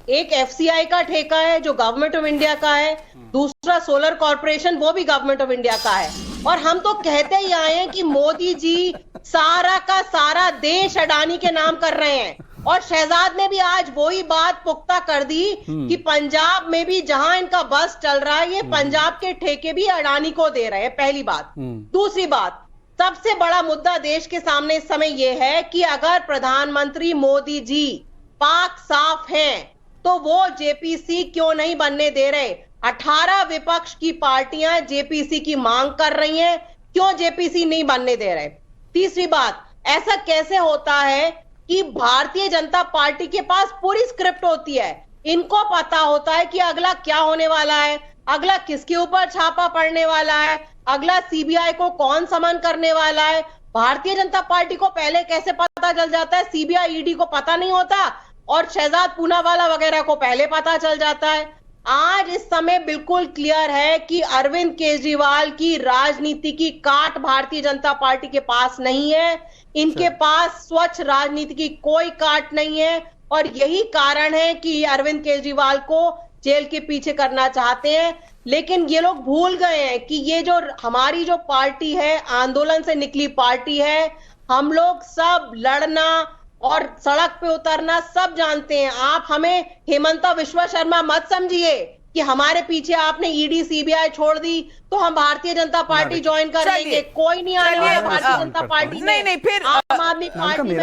एक एफसीआई का ठेका है जो गवर्नमेंट ऑफ इंडिया का है, दूसरा सोलर कॉर्पोरेशन, वो भी गवर्नमेंट ऑफ इंडिया का है। और हम तो कहते ही आए हैं कि मोदी जी सारा का सारा देश अडानी के नाम कर रहे हैं, और शहजाद ने भी आज वही बात पुख्ता कर दी कि पंजाब में भी जहां इनका बस चल रहा है, ये पंजाब के ठेके भी अडानी को दे रहे हैं। पहली बात। दूसरी बात, सबसे बड़ा मुद्दा देश के सामने इस समय यह है कि अगर प्रधानमंत्री मोदी जी पाक साफ हैं, तो वो जेपीसी क्यों नहीं बनने दे रहे? 18 विपक्ष की पार्टियां जेपीसी की मांग कर रही हैं, क्यों जेपीसी नहीं बनने दे रहे? तीसरी बात, ऐसा कैसे होता है कि भारतीय जनता पार्टी के पास पूरी स्क्रिप्ट होती है, इनको पता होता है कि अगला क्या होने वाला है, अगला किसके ऊपर छापा पड़ने वाला है, अगला सीबीआई को कौन समन करने वाला है। भारतीय जनता पार्टी को पहले कैसे पता चल जाता है? सीबीआई ईडी को पता नहीं होता, और शहजाद पूनावाला वगैरह को पहले पता चल जाता है। आज इस समय बिल्कुल क्लियर है कि अरविंद केजरीवाल की राजनीति की काट भारतीय जनता पार्टी के पास नहीं है। इनके पास स्वच्छ राजनीति की कोई काट नहीं है और यही कारण है कि अरविंद केजरीवाल को जेल के पीछे करना चाहते हैं। लेकिन ये लोग भूल गए हैं कि ये जो हमारी जो पार्टी है, आंदोलन से निकली पार्टी है, हम लोग सब लड़ना और सड़क पे उतरना सब जानते हैं। आप हमें हेमंता विश्व शर्मा मत समझिए कि हमारे पीछे आपने ईडी सीबीआई छोड़ दी तो हम भारतीय जनता पार्टी ज्वाइन कर लेंगे। कोई नहीं आने वाला भारतीय जनता पार्टी। नहीं फिर आम आदमी पार्टी में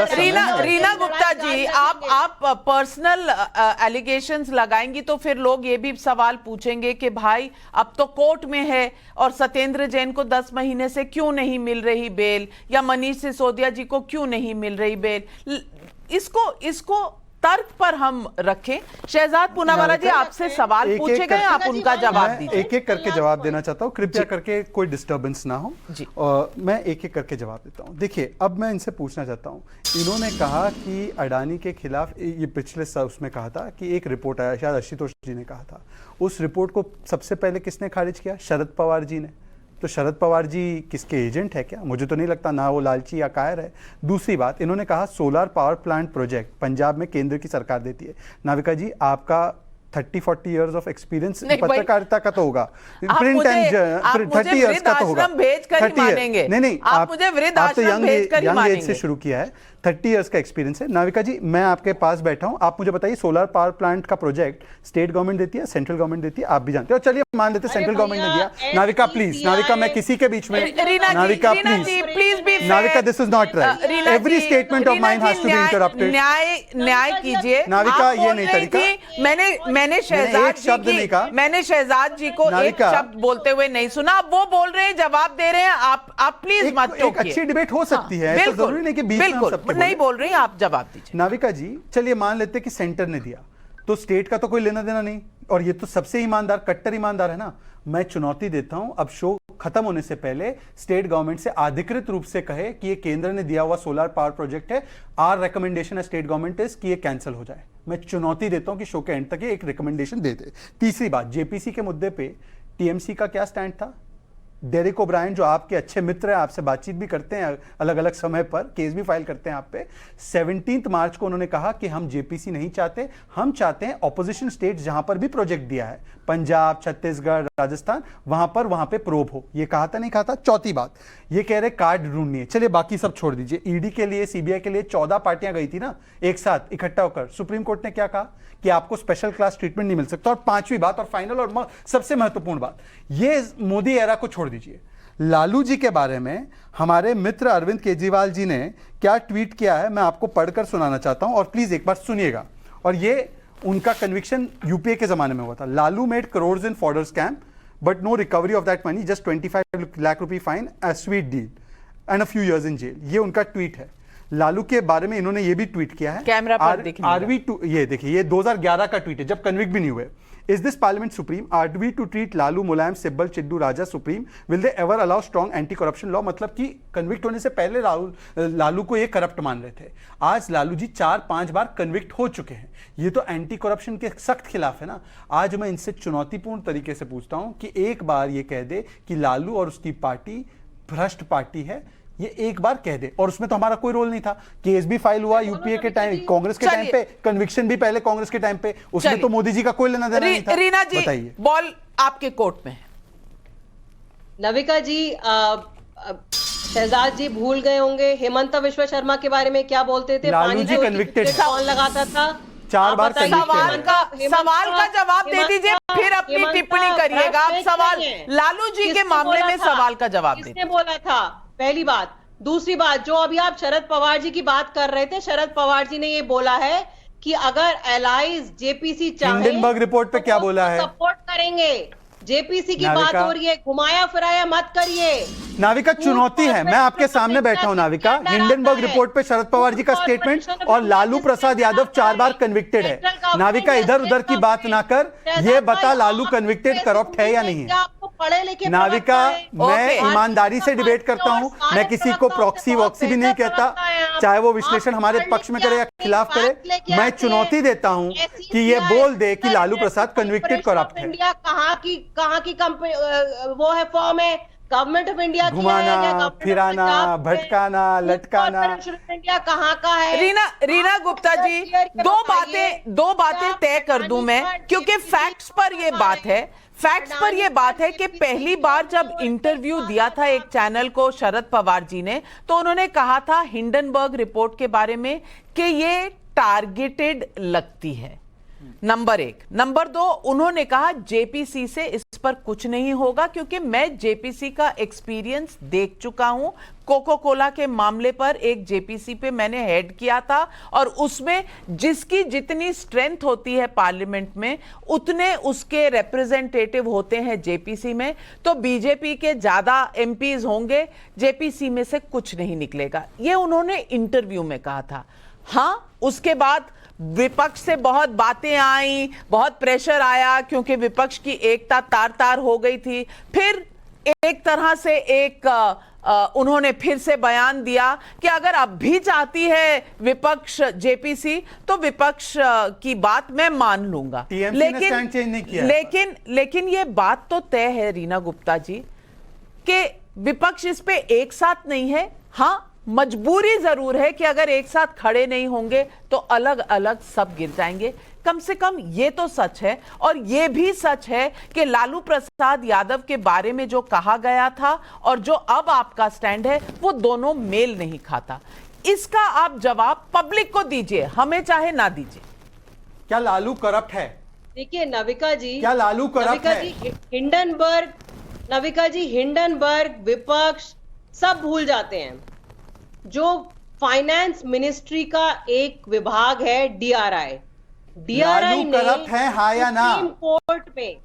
रीना गुप्ता जी, आप पर्सनल एलिगेशंस लगाएंगी तो फिर लोग ये भी सवाल पूछेंगे कि भाई अब तो कोर्ट में है और सत्येंद्र जैन को 10 महीने से क्यों नहीं मिल रही बेल, या मनीष सिसोदिया जी को क्यों नहीं मिल रही बेल। इसको तर्क पर हम रखें। शहजाद पूनावाला जी आपसे सवाल पूछे गए, आप उनका जवाब दीजिए। एक एक करके जवाब देना चाहता हूं, कृपया करके कोई डिस्टर्बेंस ना हो जी। मैं एक एक करके जवाब देता हूं। देखिए, अब मैं इनसे पूछना चाहता हूं, इन्होंने कहा कि अडानी के खिलाफ, ये पिछले उसमें कहा था कि एक रिपोर्ट आया, शायद आशुतोष जी ने कहा था, उस रिपोर्ट को सबसे पहले किसने खारिज किया? शरद पवार जी ने। तो शरद पवार जी किसके एजेंट है क्या? मुझे तो नहीं लगता, ना वो लालची या कायर है। दूसरी बात, इन्होंने कहा solar power plant project Punjab में केंद्र की सरकार देती है। नाविका जी, आपका 30-40 इयर्स ऑफ एक्सपीरियंस पत्रकारिता का तो होगा, प्रिंट एंड 30 इयर्स का तो होगा। नहीं, आप तो यंग एज से शुरू किया है, 30 इयर्स का एक्सपीरियंस है। नाविका जी, मैं आपके पास बैठा हूं, आप मुझे बताइए, सोलर पावर प्लांट का प्रोजेक्ट स्टेट गवर्नमेंट देती है, सेंट्रल गवर्नमेंट देती है? आप भी जानते हो। चलिए मान लेते सेंट्रल गवर्नमेंट ने दिया। नाविका प्लीज, नाविका मैं किसी के बीच में, Navika please, Navika this is not right. Every statement of mine has to be interrupted. न्याय कीजिए। नाविका, ये नहीं तरीका। मैंने शहजाद जी को एक शब्द बोलते हुए नहीं सुना। अब वो बोल रहे हैं, जवाब दे रहे हैं, आप प्लीज मत टोकिए। अच्छी डिबेट हो सकती है, ऐसा जरूरी नहीं कि बीच में हम सबके नहीं बोल रही, आप जवाब दीजिए। नाविका जी, चलिए मान लेते कि सेंटर ने दिया, तो स्टेट का तो कोई लेना देना नहीं, और ये तो सबसे ईमानदार, कट्टर ईमानदार है ना। मैं चुनौती देता हूं, अब शो खत्म होने से पहले स्टेट गवर्नमेंट से अधिकृत रूप से कहे कि ये केंद्र ने दिया हुआ सोलर पावर प्रोजेक्ट है, आर रिकमेंडेशन है स्टेट गवर्नमेंट इज कि ये कैंसिल हो जाए। मैं चुनौती देता हूं कि शो के एंड तक ये एक रिकमेंडेशन दे दे। तीसरी बात, जेपीसी के मुद्दे पे टीएमसी का क्या स्टैंड था? डेरेक ओब्रायन, जो आपके अच्छे मित्र हैं, आपसे बातचीत भी करते हैं अलग अलग समय पर, केस भी फाइल करते हैं आप पे, 17 मार्च को उन्होंने कहा कि हम जेपीसी नहीं चाहते, हम चाहते हैं ऑपोजिशन स्टेट जहां पर भी प्रोजेक्ट दिया है, पंजाब, छत्तीसगढ़, राजस्थान, वहां पे प्रोब हो। ये कहा था, नहीं कहा था? चौथी बात, ये कह रहे कार्ड ढूंढनी। चलिए बाकी सब छोड़ दीजिए, ईडी के लिए, सीबीआई के लिए 14 पार्टियां गई थी ना एक साथ इकट्ठा होकर। सुप्रीम कोर्ट ने क्या कहा कि आपको स्पेशल क्लास ट्रीटमेंट नहीं मिल सकता। और पांचवी बात और फाइनल और सबसे महत्वपूर्ण बात, ये मोदी एरा को छोड़ दीजिए, लालू जी के बारे में हमारे मित्र अरविंद केजरीवाल जी ने क्या ट्वीट किया है, मैं आपको पढ़कर सुनाना चाहता हूं, और प्लीज एक बार सुनिएगा। और ये उनका कन्विक्शन यूपीए के जमाने में हुआ था। Lalu made crores in fodder scam but no recovery of that money, just 25 lakh rupee fine, a sweet deal and a few years in jail. ये उनका ट्वीट है। लालू के बारे में इन्होंने ये भी ट्वीट किया है, कैमरा पर देखिए, RV2, ये देखिए, ये 2011 का ट्वीट है, जब कन्विक्ट भी नहीं हुए। Is this parliament supreme? Are we to treat Lalu, Mulayam, Sibbal, Chiddu, Raja supreme? Will they ever allow strong anti-corruption law? मतलब कि कन्विक्ट होने से पहले लालू को ये करप्ट मान रहे थे। आज लालू जी 4-5 बार कन्विक्ट हो चुके हैं। ये तो एंटी करप्शन के सख्त खिलाफ है ना। आज मैं इनसे चुनौतीपूर्ण तरीके से पूछता हूं कि एक बार ये कह दे कि लालू और उसकी पार्टी भ्रष्ट पार्टी है, ये एक बार कह दे। और उसमें तो हमारा कोई रोल नहीं था, केस भी फाइल हुआ यूपीए के टाइम, कांग्रेस के टाइम पे, कन्विक्शन भी पहले कांग्रेस के टाइम पे, उसमें तो मोदी जी का कोई लेना देना नहीं था। रीना जी, बताइए, बॉल आपके कोर्ट में है। नविका जी, शहजाद जी भूल गए होंगे हेमंता विश्व शर्मा के बारे में क्या बोलते थे? लालू जी कन्विक्टेड कौन लगाता था? 4 बार सवाल का जवाब दे दीजिए, फिर अपनी टिप्पणी करिएगा। आप सवाल, लालू जी के मामले में सवाल का जवाब दीजिए। किसने बोला था? पहली बात। दूसरी बात, जो अभी आप शरद पवार जी की बात कर रहे थे, शरद पवार जी ने ये बोला है कि अगर एलाइज जेपीसी चाहे, हिंडनबर्ग रिपोर्ट पे क्या बोला है? सपोर्ट करेंगे। जेपीसी की बात हो रही है, घुमाया फिराया मत करिए। नाविका, चुनौती है, मैं आपके सामने बैठा हूं। नाविका, हिंडनबर्ग रिपोर्ट पे शरद पवार जी का स्टेटमेंट और लालू प्रसाद यादव 4 बार कन्विक्टेड है। नाविका, इधर उधर की बात ना कर, ये बता लालू कन्विक्टेड करप्ट है या नहीं है? आपको पढ़े लिखे नाविका, प्रवक्ता मैं हैं। ईमानदारी से डिबेट करता हूं, सारे मैं किसी को प्रवक्ताओं प्रॉक्सी से वॉक्सी भी नहीं बेहतर कहता, प्रवक्ता हैं आप। चाहे वो विश्लेषण आप हमारे पढ़ पक्ष में लिख करे या के खिलाफ करे। फैक्ट लेके मैं आते चुनौती हैं। देता हूं कि ये बोल दे कि लालू प्रसाद कन्विक्टेड करप्ट है। इंडिया कहाँ की वो है फॉर्म है, गवर्नमेंट ऑफ इंडिया की है या घुमाना, government of फिराना, पंजाब की है? भटकाना, लटकाना। कॉर्पोरेशन ऑफ इंडिया कहाँ का है? रीना गुप्ता जी, दो बातें तय कर दूं मैं, क्योंकि फैक्ट्स पर ये बात है। फैक्ट्स पर यह बात है कि पहली बार जब इंटरव्यू दिया था एक चैनल को शरद पवार जी ने, तो उन्होंने कहा था हिंडनबर्ग रिपोर्ट के बारे में कि ये टारगेटेड लगती है, नंबर 1। नंबर 2, उन्होंने कहा जेपीसी से इस पर कुछ नहीं होगा, क्योंकि मैं जेपीसी का एक्सपीरियंस देख चुका हूं। कोको कोला के मामले पर एक जेपीसी पे मैंने हेड किया था, और उसमें जिसकी जितनी स्ट्रेंथ होती है पार्लियामेंट में, उतने उसके रिप्रेजेंटेटिव होते हैं जेपीसी में। तो बीजेपी के ज्यादा एमपीज होंगे, जेपीसी में से कुछ नहीं निकलेगा, ये उन्होंने इंटरव्यू में कहा था। हाँ, उसके बाद विपक्ष से बहुत बातें आई, बहुत प्रेशर आया, क्योंकि विपक्ष की एकता तार तार हो गई थी। फिर एक तरह से उन्होंने फिर से बयान दिया कि अगर अब भी चाहती है विपक्ष जेपीसी, तो विपक्ष की बात मैं मान लूंगा। लेकिन ये बात तो तय है रीना गुप्ता जी कि विपक्ष इस पे एक साथ नहीं है। हाँ, मजबूरी जरूर है कि अगर एक साथ खड़े नहीं होंगे तो अलग अलग सब गिर जाएंगे। कम से कम ये तो सच है, और ये भी सच है कि लालू प्रसाद यादव के बारे में जो कहा गया था और जो अब आपका स्टैंड है, वो दोनों मेल नहीं खाता। इसका आप जवाब पब्लिक को दीजिए, हमें चाहे ना दीजिए। क्या लालू करप्ट है? देखिए नविका जी, क्या लालू करप्ट है? नविका जी, हिंडनबर्ग, विपक्ष सब भूल जाते हैं। जो फाइनेंस मिनिस्ट्री का एक विभाग है डीआरआई ने करप्ट है, हाँ या ना? सुप्रीम कोर्ट में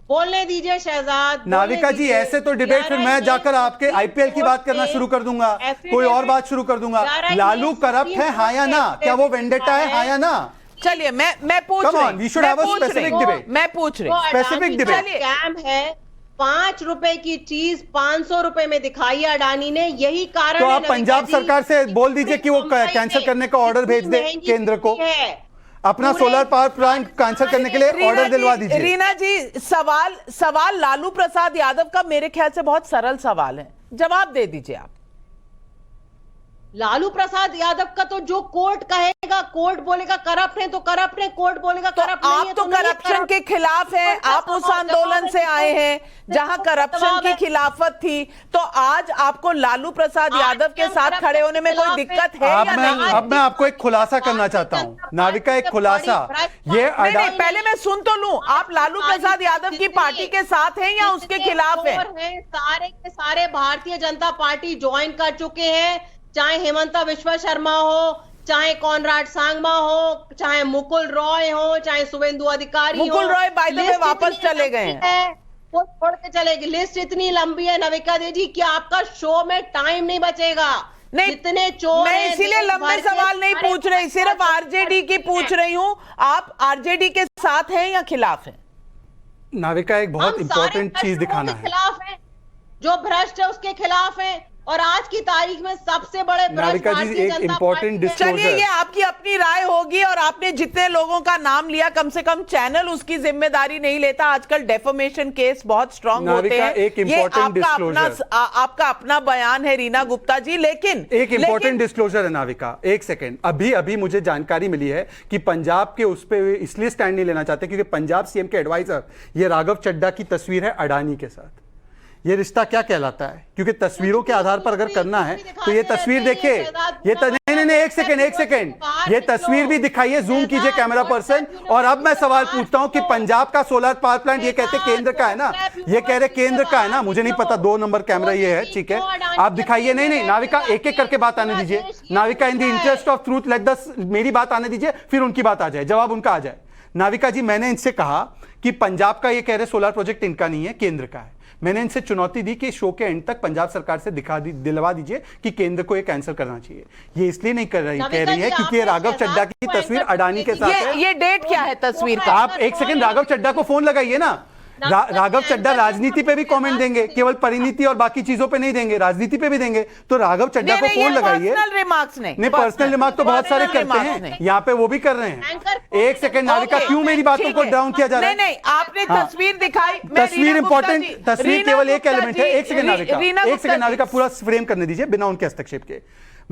बोलने दीजिए शहजाद। नाविका जी, ऐसे तो डिबेट फिर मैं जाकर आपके आईपीएल की बात करना शुरू कर दूंगा, कोई और बात शुरू कर दूंगा। लालू करप्ट है, हाँ या ना? क्या वो वेंडेटा है, हाँ या ना? चलिए, मैं पूछ रही हूं, मैं पूछ रही स्पेसिफिक डिबेट। स्कैम है, 5 रुपए की चीज 500 रुपए में दिखाई अडानी ने, यही कारण तो है। आप पंजाब सरकार से बोल दीजिए कि वो कैंसिल करने का ऑर्डर भेज दे केंद्र को, अपना सोलर पावर प्लांट कैंसिल करने के लिए ऑर्डर दिलवा दीजिए। रीना जी, सवाल लालू प्रसाद यादव का मेरे ख्याल से बहुत सरल सवाल है, जवाब दे दीजिए आप। लालू प्रसाद यादव का तो जो कोर्ट कहेगा, कोर्ट बोलेगा करप्ट है तो करप्ट है, कोर्ट बोलेगा करप्ट नहीं है आप तो करप्शन के खिलाफ हैं, आप उस आंदोलन से आए हैं जहां करप्शन की खिलाफत थी। तो आज आपको लालू प्रसाद यादव के साथ खड़े होने में कोई दिक्कत है या नहीं? अब मैं आपको एक खुलासा करना चाहता हूं, नाविका, एक खुलासा। ये पहले मैं सुन तो लूं, आप लालू प्रसाद यादव की पार्टी के साथ हैं या उसके खिलाफ हैं? सारे के सारे भारतीय जनता पार्टी ज्वाइन कर चुके हैं, चाहे हेमंता विश्व शर्मा हो, चाहे कॉनराड सांगमा हो, चाहे मुकुल रॉय हो, चाहे शुभेंदु अधिकारी हो। Mukul Roy by the way वापस चले गए हैं, वो छोड़ के चलेगी। लिस्ट इतनी लंबी है नविका जी कि आपका शो में टाइम नहीं बचेगा। नहीं, जितने चोर मैं इसीलिए लंबे सवाल नहीं पूछ रही, सिर्फ आरजेडी की पूछ रही हूं। आप आरजेडी के साथ हैं या खिलाफ हैं? नाविका, एक बहुत इंपॉर्टेंट चीज दिखाना है। खिलाफ है, जो भ्रष्ट है उसके खिलाफ है, और आज की तारीख में सबसे बड़े नाविका जी, एक इंपॉर्टेंट डिस्क्लोजर। चलिए, ये आपकी अपनी राय होगी, और आपने जितने लोगों का नाम लिया, कम से कम चैनल उसकी जिम्मेदारी नहीं लेता। आजकल डेफेमेशन केस बहुत स्ट्रांग होते हैं। एक इंपॉर्टेंट डिस्क्लोजर, आपका अपना बयान है रीना गुप्ता जी, लेकिन एक इंपॉर्टेंट डिस्क्लोजर है नाविका, एक सेकंड। अभी मुझे जानकारी मिली है कि पंजाब के उस पर इसलिए स्टैंड नहीं लेना चाहते क्योंकि पंजाब सीएम के एडवाइजर ये राघव चड्ढा की तस्वीर है अडानी के साथ। ये रिश्ता क्या कहलाता है? क्योंकि तस्वीरों के आधार पर अगर करना है तो ये तस्वीर देखिए, ये नहीं, एक सेकंड, ये तस्वीर भी दिखाइए, जूम कीजिए कैमरा पर्सन। और अब मैं सवाल पूछता हूं कि पंजाब का सोलर पावर प्लांट ये कहते केंद्र का है ना, ये कह रहे केंद्र का है ना, मुझे नहीं पता, 2 नंबर कैमरा ये है, ठीक है, आप दिखाइए। नहीं नाविका, एक एक करके बात आने दीजिए। Navika, in the interest of truth let the मेरी बात आने दीजिए, फिर उनकी बात आ जाए, जवाब उनका आ जाए। नाविका जी, मैंने इनसे कहा कि पंजाब का ये कह रहे सोलर प्रोजेक्ट इनका नहीं है, केंद्र का है। मैंने इनसे चुनौती दी कि शो के एंड तक पंजाब सरकार से दिलवा दीजिए कि केंद्र को ये कैंसिल करना चाहिए। ये इसलिए नहीं कह रही है क्योंकि राघव चड्ढा की तस्वीर अडानी के साथ है। ये डेट क्या है तस्वीर का? आप एक सेकंड राघव चड्ढा को फोन लगाइए ना, राघव चड्ढा राजनीति पे भी कमेंट देंगे, केवल परिनीति और बाकी चीजों पे नहीं देंगे, राजनीति पे भी देंगे। तो राघव चड्ढा को फोन लगाइए। नहीं, पर्सनल रिमार्क तो बहुत सारे करते हैं, यहाँ पे वो भी कर रहे हैं। एक सेकंड नाविका, क्यों मेरी बातों को डाउन किया जा रहा है? नहीं, आपने तस्वीर दिखाई, तस्वीर इंपॉर्टेंट, तस्वीर केवल एक एलिमेंट है। एक सेकंड नाविका, पूरा फ्रेम करने दीजिए बिना उनके हस्तक्षेप के।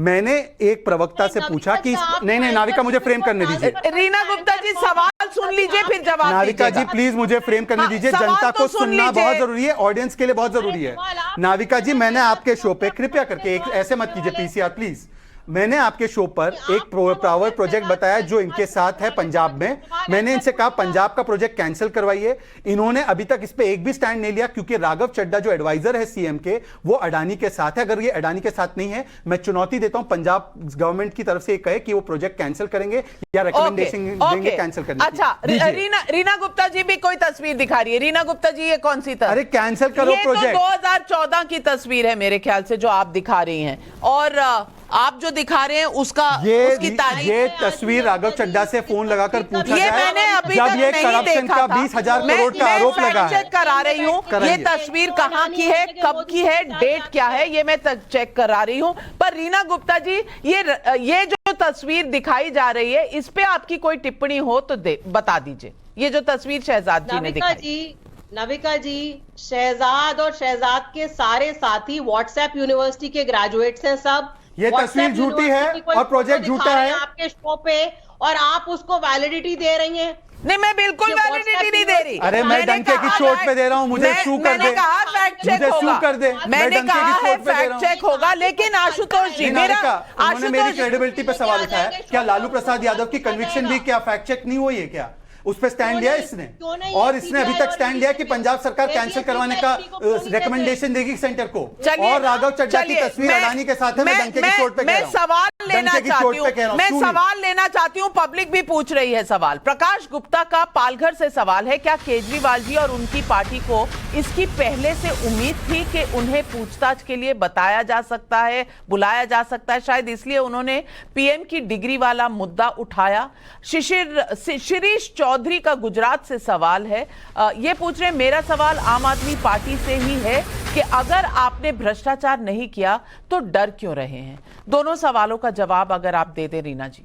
मैंने एक प्रवक्ता से पूछा कि नहीं नाविका, मुझे फ्रेम करने दीजिए। रीना गुप्ता जी सवाल सुन लीजिए, फिर जवाब नाविका जी प्लीज मुझे फ्रेम करने दीजिए। जनता को सुनना बहुत जरूरी है, ऑडियंस के लिए बहुत जरूरी है। नाविका जी, मैंने आपके शो पे, कृपया करके ऐसे मत कीजिए पीसीआर प्लीज, मैंने आपके शो पर एक पावर प्रोजेक्ट बताया जो इनके साथ है पंजाब में। मैंने इनसे कहा पंजाब का प्रोजेक्ट कैंसिल करवाइए। इन्होंने अभी तक इस पे एक भी स्टैंड नहीं लिया, क्योंकि राघव चड्ढा जो एडवाइजर है सीएम के, वो अडानी के साथ है। अगर ये अडानी के साथ नहीं है, मैं चुनौती देता हूं पंजाब गवर्नमेंट की तरफ से कहे कि वो प्रोजेक्ट कैंसिल करेंगे या रिकमेंडेशन देंगे कैंसिल करने की। अच्छा, रीना गुप्ता जी भी कोई तस्वीर दिखा रही है। रीना गुप्ता जी, ये कौन सी तस्वीर? अरे कैंसिल करो प्रोजेक्ट। 2014 की तस्वीर है मेरे ख्याल से जो आप दिखा रही हैं, और आप जो दिखा रहे हैं उसकी तारीख। ये तस्वीर राघव चड्ढा से फोन लगाकर पूछा ये मैंने अभी जब तक ये नहीं करप्शन देखा का था। 20,000 करोड़ का आरोप लगा है। चेक करा रही हूँ ये तस्वीर कहाँ की है, कब की है, डेट क्या है, ये मैं चेक करा रही हूँ। पर रीना गुप्ता जी, ये जो तस्वीर दिखाई जा रही है, इस पे आपकी कोई टिप्पणी हो तो बता दीजिए। ये जो तस्वीर शहजाद जी ने दिखाई। नविका जी, शहजाद और शहजाद के सारे साथी व्हाट्सएप यूनिवर्सिटी के ग्रेजुएट्स हैं सब। ये तस्वीर झूठी है और प्रोजेक्ट झूठा है आपके शो पे, और आप उसको वैलिडिटी दे रही हैं। नहीं, मैं बिल्कुल वैलिडिटी नहीं दे रही। अरे मैं डंके की चोट पे दे रहा हूँ, मुझे शू कर दे। मैंने कहा फैक्ट चेक होगा, कर दे। मैंने कहा है फैक्ट चेक होगा, लेकिन आशुतोष जी, उन्होंने मेरी क्रेडिबिलिटी पे सवाल उठाया। क्या लालू प्रसाद यादव की कन्विक्शन भी क्या फैक्ट चेक नहीं हुई है? क्या उस पे स्टैंड लिया इसने? और इसने अभी तक स्टैंड लिया कि पंजाब सरकार कैंसिल करवाने का रिकमेंडेशन देगी सेंटर को। और राघव चड्ढा की तस्वीर अडानी के साथ है। मैं डंके की चोट पे कह रहा हूं। सवाल लेना चाहती हूं, पब्लिक भी पूछ रही है सवाल। प्रकाश गुप्ता का पालघर से सवाल है, क्या केजरीवाल जी और उनकी पार्टी को इसकी पहले से उम्मीद थी कि उन्हें पूछताछ के लिए बताया जा सकता है, बुलाया जा सकता है? शायद इसलिए उन्होंने पीएम की डिग्री वाला मुद्दा उठाया। शिरीष चौधरी का गुजरात से सवाल है, ये पूछ रहे हैं, मेरा सवाल आम आदमी पार्टी से ही है कि अगर आपने भ्रष्टाचार नहीं किया तो डर क्यों रहे हैं? दोनों सवालों का जवाब अगर आप दे दें रीना जी।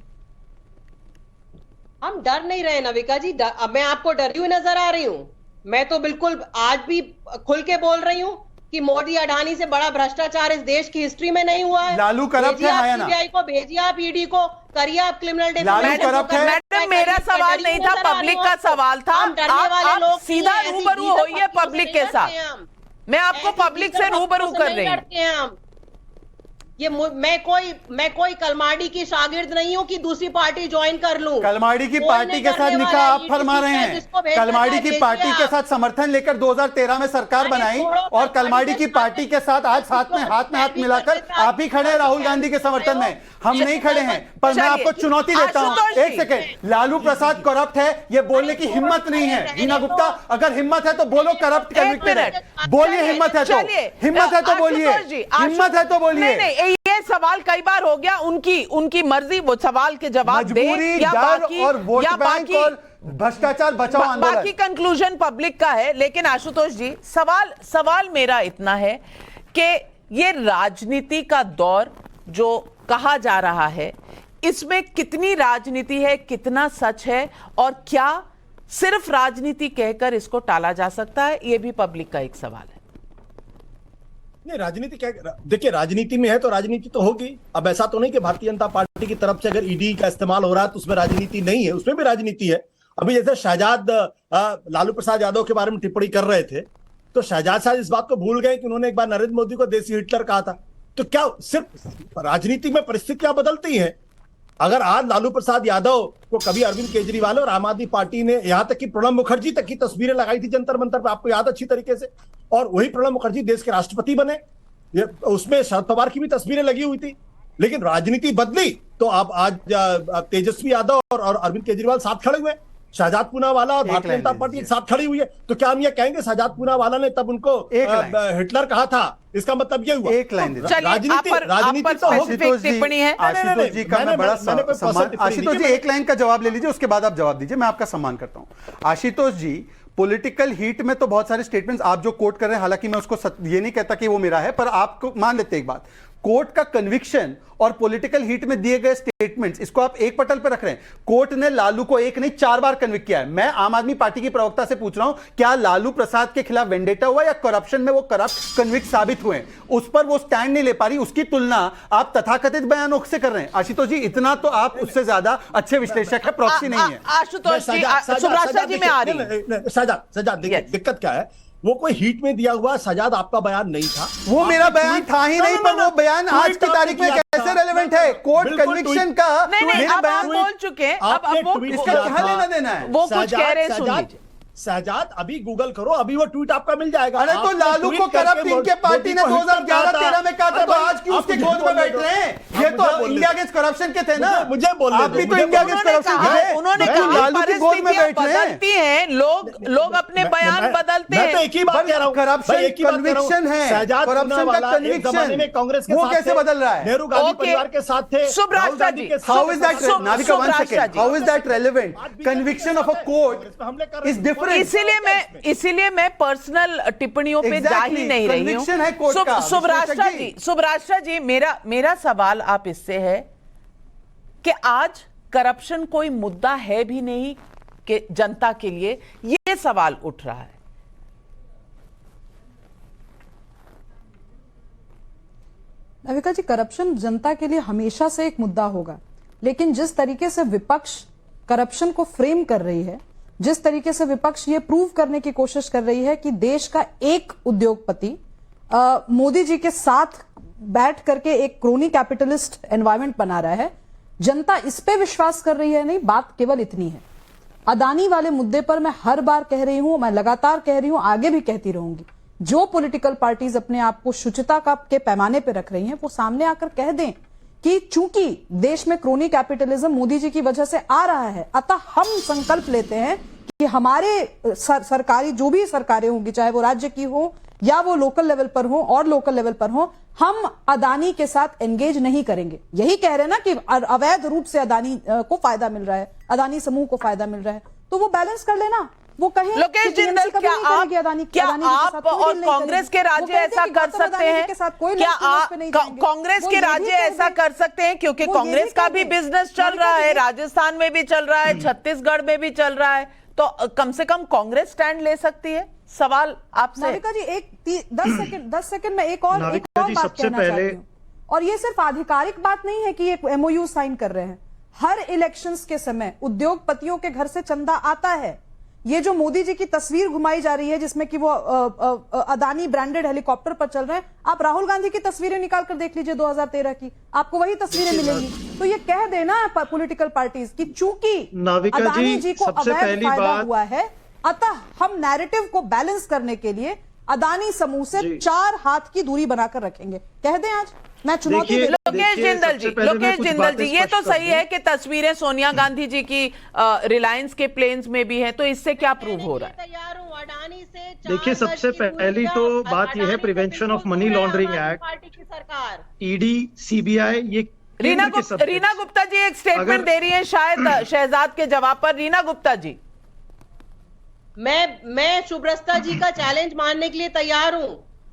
हम डर नहीं रहे नविका जी, अब मैं आपको डरी हुई नजर आ रही हूँ? मैं तो बिल्कुल आज भी खुल के बोल रही हूँ कि मोदी अडानी से बड़ा भ्रष्टाचार इस देश की हिस्ट्री में नहीं हुआ है। लालू करप्ट है, हां ना? सीबीआई को भेजिए, आप ईडी को करिए, आप क्रिमिनल मैडम, मेरा सवाल नहीं था, पब्लिक का सवाल था। आप सीधा रूबरू होइए पब्लिक के साथ। मैं आपको पब्लिक से रूबरू कर रही हूँ। ये मैं कोई कलमाडी की शागिर्द नहीं हूँ कि दूसरी पार्टी ज्वाइन कर लूं। कलमाडी की पार्टी के साथ निकाह आप फरमा रहे हैं। कलमाडी की पार्टी के साथ समर्थन लेकर 2013 में सरकार बनाई, और कलमाडी की पार्टी के साथ आज हाथ में हाथ मिलाकर आप ही खड़े हैं राहुल गांधी के समर्थन में। हम नहीं खड़े हैं। पर मैं आपको चुनौती देता हूं, एक सेकेंड, लालू प्रसाद करप्ट है ये बोलने की हिम्मत नहीं है। रीना गुप्ता, अगर हिम्मत है तो बोलो करप्ट कन्विक्टेड है, बोलिए। हिम्मत है तो बोलिए, हिम्मत है तो बोलिए। ये सवाल कई बार हो गया, उनकी मर्जी, वो सवाल के जवाब दे या बाकी और वोट बैंक और भ्रष्टाचार बचाओ आंदोलन, बाकी कंक्लूजन पब्लिक का है। लेकिन आशुतोष जी, सवाल मेरा इतना है कि ये राजनीति का दौर जो कहा जा रहा है, इसमें कितनी राजनीति है, कितना सच है, और क्या सिर्फ राजनीति कहकर इसको टाला जा सकता है? ये भी पब्लिक का एक सवाल है। नहीं, राजनीति क्या, देखिए राजनीति में है तो राजनीति तो होगी। अब ऐसा तो नहीं कि भारतीय जनता पार्टी की तरफ से अगर ईडी का इस्तेमाल हो रहा है तो उसमें राजनीति नहीं है, उसमें भी राजनीति है। अभी जैसे शहजाद लालू प्रसाद यादव के बारे में टिप्पणी कर रहे थे, तो शहजाद साहब इस बात को भूल गए कि उन्होंने एक बार नरेंद्र मोदी को देसी हिटलर कहा था। तो क्या सिर्फ राजनीति में परिस्थितियां बदलती हैं? अगर आज लालू प्रसाद यादव को कभी अरविंद केजरीवाल और आम आदमी पार्टी ने, यहां तक कि प्रणब मुखर्जी तक की तस्वीरें लगाई थी जंतर मंतर पर, आपको याद अच्छी तरीके से, और वही प्रणब मुखर्जी देश के राष्ट्रपति बने, उसमें शरद पवार की भी तस्वीरें लगी हुई थी। लेकिन राजनीति बदली तो आप आज तेजस्वी यादव और अरविंद केजरीवाल साथ खड़े हुए, शहजाद पूनावाला और भारतीय जनता पार्टी एक साथ खड़ी हुई है। तो क्या हम ये कहेंगे शहजाद पूनावाला ने तब उनको हिटलर कहा था? इसका मतलब ये हुआ। एक लाइन राजनीति तो टिप्पणी है। आशुतोष जी का मैं बड़ा सम्मान, आशुतोष जी एक लाइन का जवाब ले लीजिए, उसके बाद आप जवाब दीजिए, मैं आपका सम्मान करता हूं। आशुतोष जी, पॉलिटिकल हीट में तो बहुत सारे स्टेटमेंट्स आप जो कोट कर रहे हैं, हालांकि मैं उसको ये नहीं कहता कि वो मेरा है, पर आपको मान लेते एक बात, कोर्ट का कन्विक्शन और पॉलिटिकल हीट में दिए गए स्टेटमेंट्स, इसको आप एक पटल पर रख रहे हैं। कोर्ट ने लालू को एक नहीं 4 बार कन्विक्ट किया है। मैं आम आदमी पार्टी की प्रवक्ता से पूछ रहा हूं, क्या लालू प्रसाद के खिलाफ वेंडेटा हुआ या करप्शन में वो करप्ट कन्विक्ट साबित हुए? उस पर वो स्टैंड नहीं ले पा रही, उसकी तुलना आप तथाकथित बयानों से कर रहे हैं। आशुतोष जी, इतना तो आप उससे ज्यादा अच्छे विश्लेषक है, प्रॉक्सी नहीं है। आशुतोष जी, सुब्राशा जी में आ रही है। सजाद देखिए, दिक्कत क्या है, वो कोई हीट में दिया हुआ सजाद आपका बयान नहीं था। वो मेरा बयान था ही नहीं, पर वो बयान आज की तारीख में कैसे रेलेवेंट है? कोर्ट कन्विक्शन का नहीं, अब आप बोल चुके हैं, अब वो इसका क्या लेना देना है? वो कुछ कह रहे हैं, सुन लीजिए। शहजाद, अभी गूगल करो, अभी वो ट्वीट आपका मिल जाएगा। अरे तो लालू को करप्ट इनके पार्टी ने 2011-13 में कहा था, तो आज क्यों उसके गोद में बैठ रहे हैं? ये तो इंडिया अगेंस्ट करप्शन के थे ना, मुझे बोलने आप भी तो इंडिया अगेंस्ट करप्शन के थे। उन्होंने कहा लालू की गोद में बैठ रहे हैं, लोग अपने बयान बदलते हैं। मैं तो एक ही बात कह रहा हूं, करप्शन कन्विक्शन है, करप्शन का कन्विक्शन कांग्रेस के वो कैसे बदल रहा है? नेहरू गांधी परिवार के साथ थे, सुब्राशा ji, how is that, Navika one second, how is that relevant? Conviction of a court is different. इसीलिए मैं पर्सनल टिप्पणियों पे जा ही नहीं रही हूं। सुब्राशा जी, मेरा सवाल आप इससे है कि आज करप्शन कोई मुद्दा है भी नहीं कि जनता के लिए, ये सवाल उठ रहा है। नाविका जी, करप्शन जनता के लिए हमेशा से एक मुद्दा होगा, लेकिन जिस तरीके से विपक्ष करप्शन को फ्रेम कर रही है, जिस तरीके से विपक्ष ये प्रूव करने की कोशिश कर रही है कि देश का एक उद्योगपति मोदी जी के साथ बैठ करके एक क्रोनी कैपिटलिस्ट एनवायरनमेंट बना रहा है, जनता इस पे विश्वास कर रही है। नहीं, बात केवल इतनी है। अदानी वाले मुद्दे पर मैं हर बार कह रही हूं, मैं लगातार कह रही हूं, आगे भी कहती रहूंगी, जो पॉलिटिकल पार्टीज अपने आप को शुचिता के पैमाने पर रख रही हैं, वो सामने आकर कह दें कि चूंकि देश में क्रोनी कैपिटलिज्म मोदी जी की वजह से आ रहा है, अतः हम संकल्प लेते हैं कि हमारे सरकारी जो भी सरकारें होंगी, चाहे वो राज्य की हो या वो लोकल लेवल पर हो और लोकल लेवल पर हो, हम अदानी के साथ एंगेज नहीं करेंगे। यही कह रहे हैं ना कि अवैध रूप से अदानी को फायदा मिल रहा है, अदानी समूह को फायदा मिल रहा है, तो वो बैलेंस कर लेना। वो कहें लोकेश जिंदल, क्या आप और कांग्रेस के राज्य ऐसा कर सकते हैं? क्या कांग्रेस के राज्य ऐसा कर सकते हैं? क्योंकि कांग्रेस का भी बिजनेस चल रहा है, राजस्थान में भी चल रहा है, छत्तीसगढ़ में भी चल रहा है, तो कम से कम कांग्रेस स्टैंड ले सकती है। सवाल आपसे। नाविका जी, 10 सेकंड में एक और बात कहना चाहती हूं, और ये सिर्फ आधिकारिक बात नहीं है कि ये एमओयू साइन कर रहे हैं। हर इलेक्शंस के समय उद्योगपतियों के घर से चंदा आता है। ये जो मोदी जी की तस्वीर घुमाई जा रही है जिसमें कि वो अदानी ब्रांडेड हेलीकॉप्टर पर चल रहे हैं, आप राहुल गांधी की तस्वीरें निकाल कर देख लीजिए 2013 की, आपको वही तस्वीरें मिलेंगी। तो ये कह देना पॉलिटिकल पार्टीज कि चूंकि अदानी जी को अवैध फायदा हुआ है, अतः हम नैरेटिव को बैलेंस करने के लिए अदानी समूह से 4 हाथ की दूरी बनाकर रखेंगे। कह दें आज, मैं चुनौती देती हूं। लोकेश जिंदल जी, ये तो सही है कि तस्वीरें सोनिया गांधी जी की रिलायंस के प्लेन्स में भी हैं, तो इससे क्या प्रूव हो रहा है? देखिए, सबसे पहली तो बात यह है, prevention of money laundering act, ED, CBI, ये रीना गुप्ता जी एक स्टेटमेंट दे रही है शायद शहजाद के जवाब पर। रीना गुप्ता जी, मैं सुब्रता जी का चैलेंज मानने के लिए तैयार हूं।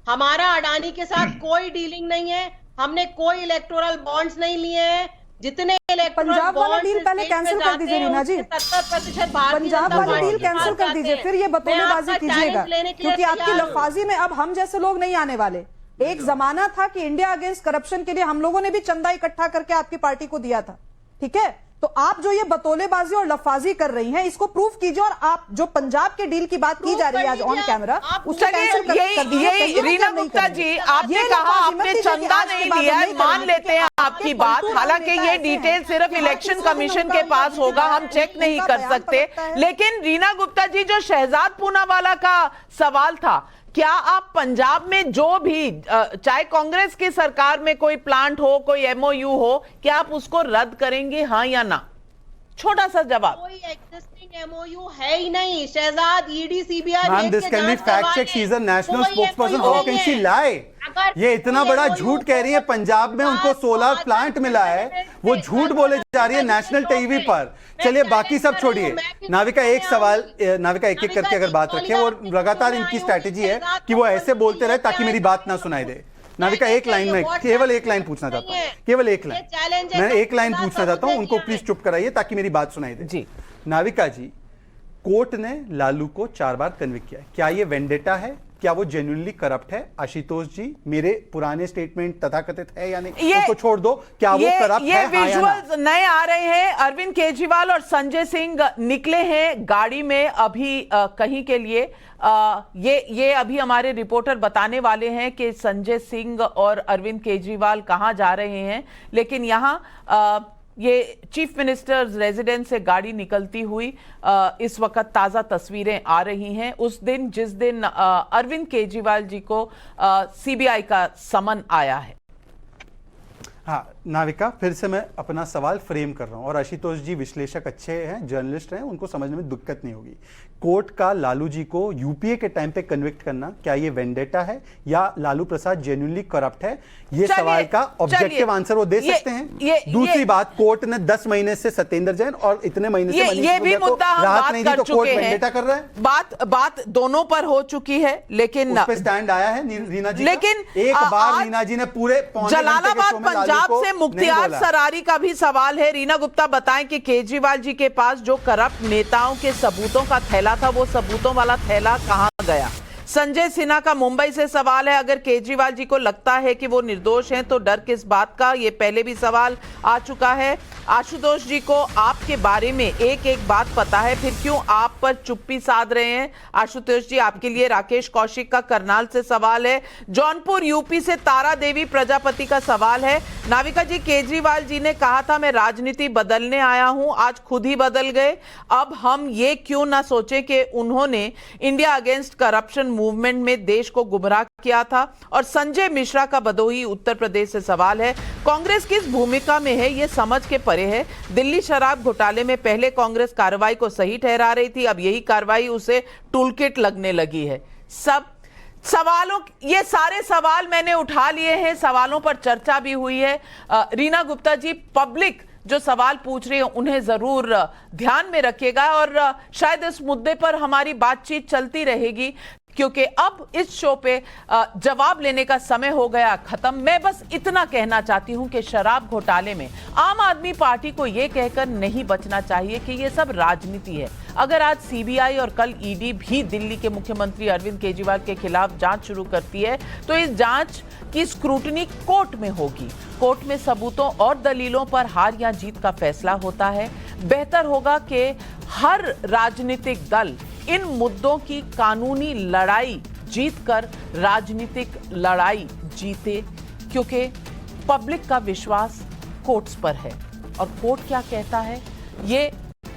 हमारा अडानी के साथ कोई डीलिंग नहीं है, हमने कोई इलेक्टोरल बॉन्ड्स नहीं लिए हैं। जितने पंजाब वाला डील पहले कैंसिल कर दीजिए रीना जी, 70% पंजाब वाला डील कैंसिल कर दीजिए, फिर ये बतौलेबाजी कीजिएगा, क्योंकि आपकी लफाजी में अब हम जैसे लोग नहीं आने वाले। एक जमाना था कि इंडिया अगेंस्ट करप्शन के लिए हम लोगों ने भी चंदा इकट्ठा करके आपकी पार्टी को दिया था, ठीक है? तो आप जो ये बतौलेबाजी और लफाजी कर रही हैं, इसको प्रूव कीजिए। और आप जो पंजाब के डील की बात की जा रही है आज ऑन कैमरा, उसको कैंसिल कर दीजिए। रीना गुप्ता जी, आपने कहा आपने चंदा नहीं लिया है, मान लेते हैं आपकी बात, हालांकि ये डिटेल सिर्फ इलेक्शन कमीशन के पास होगा, हम चेक नहीं कर सकते। लेकिन रीना गुप्ता जी, जो शहजाद पूनावाला का सवाल था, क्या आप पंजाब में जो भी चाहे कांग्रेस की सरकार में कोई प्लांट हो, कोई एमओयू हो, क्या आप उसको रद्द करेंगे, हाँ या ना? छोटा सा जवाब। कोई एक्जिस्टिंग एमओयू है ही नहीं। Shehzad, ED, CBI, ma'am, this can be fact check, she is a national spokesperson, how can she lie? ये इतना बड़ा झूठ कह रही है। पंजाब में उनको सोलर प्लांट मिला है, वो झूठ बोले जा रही है नेशनल टीवी पर। चलिए बाकी सब छोड़िए, नाविका एक सवाल, नाविका एक एक करके अगर बात रखें, और लगातार इनकी स्ट्रैटेजी है कि वो ऐसे बोलते रहे ताकि मेरी बात ना सुनाई दे। नाविका एक लाइन में, केवल एक लाइन पूछना चाहता हूँ, केवल एक लाइन, मैं एक लाइन पूछना चाहता हूँ, उनको प्लीज चुप कराइए ताकि मेरी बात सुनाई दे। जी नाविका जी, कोर्ट ने लालू को 4 बार कन्विक्ट किया है, क्या ये वेंडेटा है? क्या वो जेन्युइनली करप्ट है? आशुतोष जी, मेरे पुराने स्टेटमेंट तथाकथित है या नहीं, उसको छोड़ दो, क्या वो करप्ट है? ये विजुअल्स नए आ रहे हैं। अरविंद केजरीवाल और संजय सिंह निकले हैं गाड़ी में अभी कहीं के लिए। ये अभी हमारे रिपोर्टर बताने वाले हैं कि संजय सिंह और अरविंद केजरीवाल कहां जा रहे हैं, लेकिन यहां ये चीफ मिनिस्टर्स रेजिडेंस से गाड़ी निकलती हुई इस वक्त ताज़ा तस्वीरें आ रही हैं, उस दिन जिस दिन अरविंद केजरीवाल जी को सीबीआई का समन आया है। हाँ नाविका, फिर से मैं अपना सवाल फ्रेम कर रहा हूं, और आशुतोष जी विश्लेषक अच्छे हैं, जर्नलिस्ट हैं, उनको समझने में दिक्कत नहीं होगी। कोर्ट का लालू जी को यूपीए के टाइम पे कन्विक्ट करना, क्या ये वेंडेटा है या लालू प्रसाद जेन्युइनली करप्ट है? ये सवाल का ऑब्जेक्टिव आंसर वो दे सकते हैं। दूसरी बात, कोर्ट ने 10 महीने से सत्येंद्र जैन और इतने महीने से ये भी मुद्दा हम बात कर चुके हैं। वेंडेटा कर रहा है, बात दोनों पर हो चुकी है, लेकिन उस पे स्टैंड आया है रीना जी, लेकिन एक बार रीना जी ने पूरे जलालाबाद पंजाब से मुख्तियार सरारी का भी सवाल है। रीना गुप्ता बताएं कि केजरीवाल जी के पास जो करप्ट नेताओं के सबूतों का थैला था, वो सबूतों वाला थैला कहां गया? संजय सिन्हा का मुंबई से सवाल है, अगर केजरीवाल जी को लगता है कि वो निर्दोष हैं तो डर किस बात का? ये पहले भी सवाल आ चुका है। आशुतोष जी को आपके बारे में एक एक बात पता है, फिर क्यों आप पर चुप्पी साध रहे हैं? आशुतोष जी, आपके लिए राकेश कौशिक का करनाल से सवाल है। जौनपुर यूपी से तारा देवी प्रजापति का सवाल है। नाविका जी, केजरीवाल जी ने कहा था मैं राजनीति बदलने आया हूं, आज खुद ही बदल गए। अब हम ये क्यों ना सोचे कि उन्होंने इंडिया अगेंस्ट करप्शन मूवमेंट में देश को गुमराह किया था। और संजय मिश्रा का भदोही उत्तर प्रदेश से सवाल है, कांग्रेस किस भूमिका में है ये समझ के परे है। दिल्ली शराब घोटाले में पहले कांग्रेस कार्रवाई को सही ठहरा रही थी, अब यही कार्रवाई उसे टूलकिट लगने लगी है। सब सवालों, ये सारे सवाल मैंने उठा लिए हैं, सवालों पर चर्चा भी हुई है। रीना गुप्ता जी, पब्लिक जो सवाल पूछ रही है उन्हें जरूर ध्यान में रखिएगा, और शायद इस मुद्दे पर हमारी बातचीत चलती रहेगी, क्योंकि अब इस शो पे जवाब लेने का समय हो गया खत्म। मैं बस इतना कहना चाहती हूं कि शराब घोटाले में आम आदमी पार्टी को यह कहकर नहीं बचना चाहिए कि यह सब राजनीति है। अगर आज सीबीआई और कल ईडी भी दिल्ली के मुख्यमंत्री अरविंद केजरीवाल के खिलाफ जांच शुरू करती है, तो इस जांच की स्क्रूटनी कोर्ट में होगी। कोर्ट में सबूतों और दलीलों पर हार या जीत का फैसला होता है। बेहतर होगा कि हर राजनीतिक दल इन मुद्दों की कानूनी लड़ाई जीतकर राजनीतिक लड़ाई जीते, क्योंकि पब्लिक का विश्वास कोर्ट्स पर है, और कोर्ट क्या कहता है ये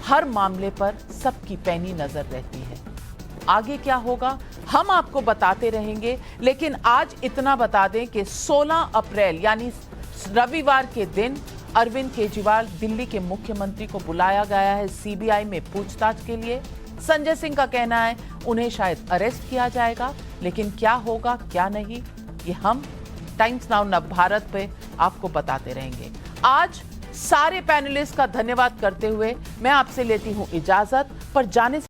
हर मामले पर सबकी पैनी नजर रहती है। आगे क्या होगा हम आपको बताते रहेंगे, लेकिन आज इतना बता दें कि 16 अप्रैल यानी रविवार के दिन अरविंद केजरीवाल दिल्ली के मुख्यमंत्री को बुलाया गया है सीबीआई में पूछताछ के लिए। संजय सिंह का कहना है उन्हें शायद अरेस्ट किया जाएगा, लेकिन क्या होगा क्या नहीं ये हम टाइम्स नाउ नव भारत पे आपको बताते रहेंगे। आज सारे पैनलिस्ट का धन्यवाद करते हुए मैं आपसे लेती हूं इजाजत, पर जाने से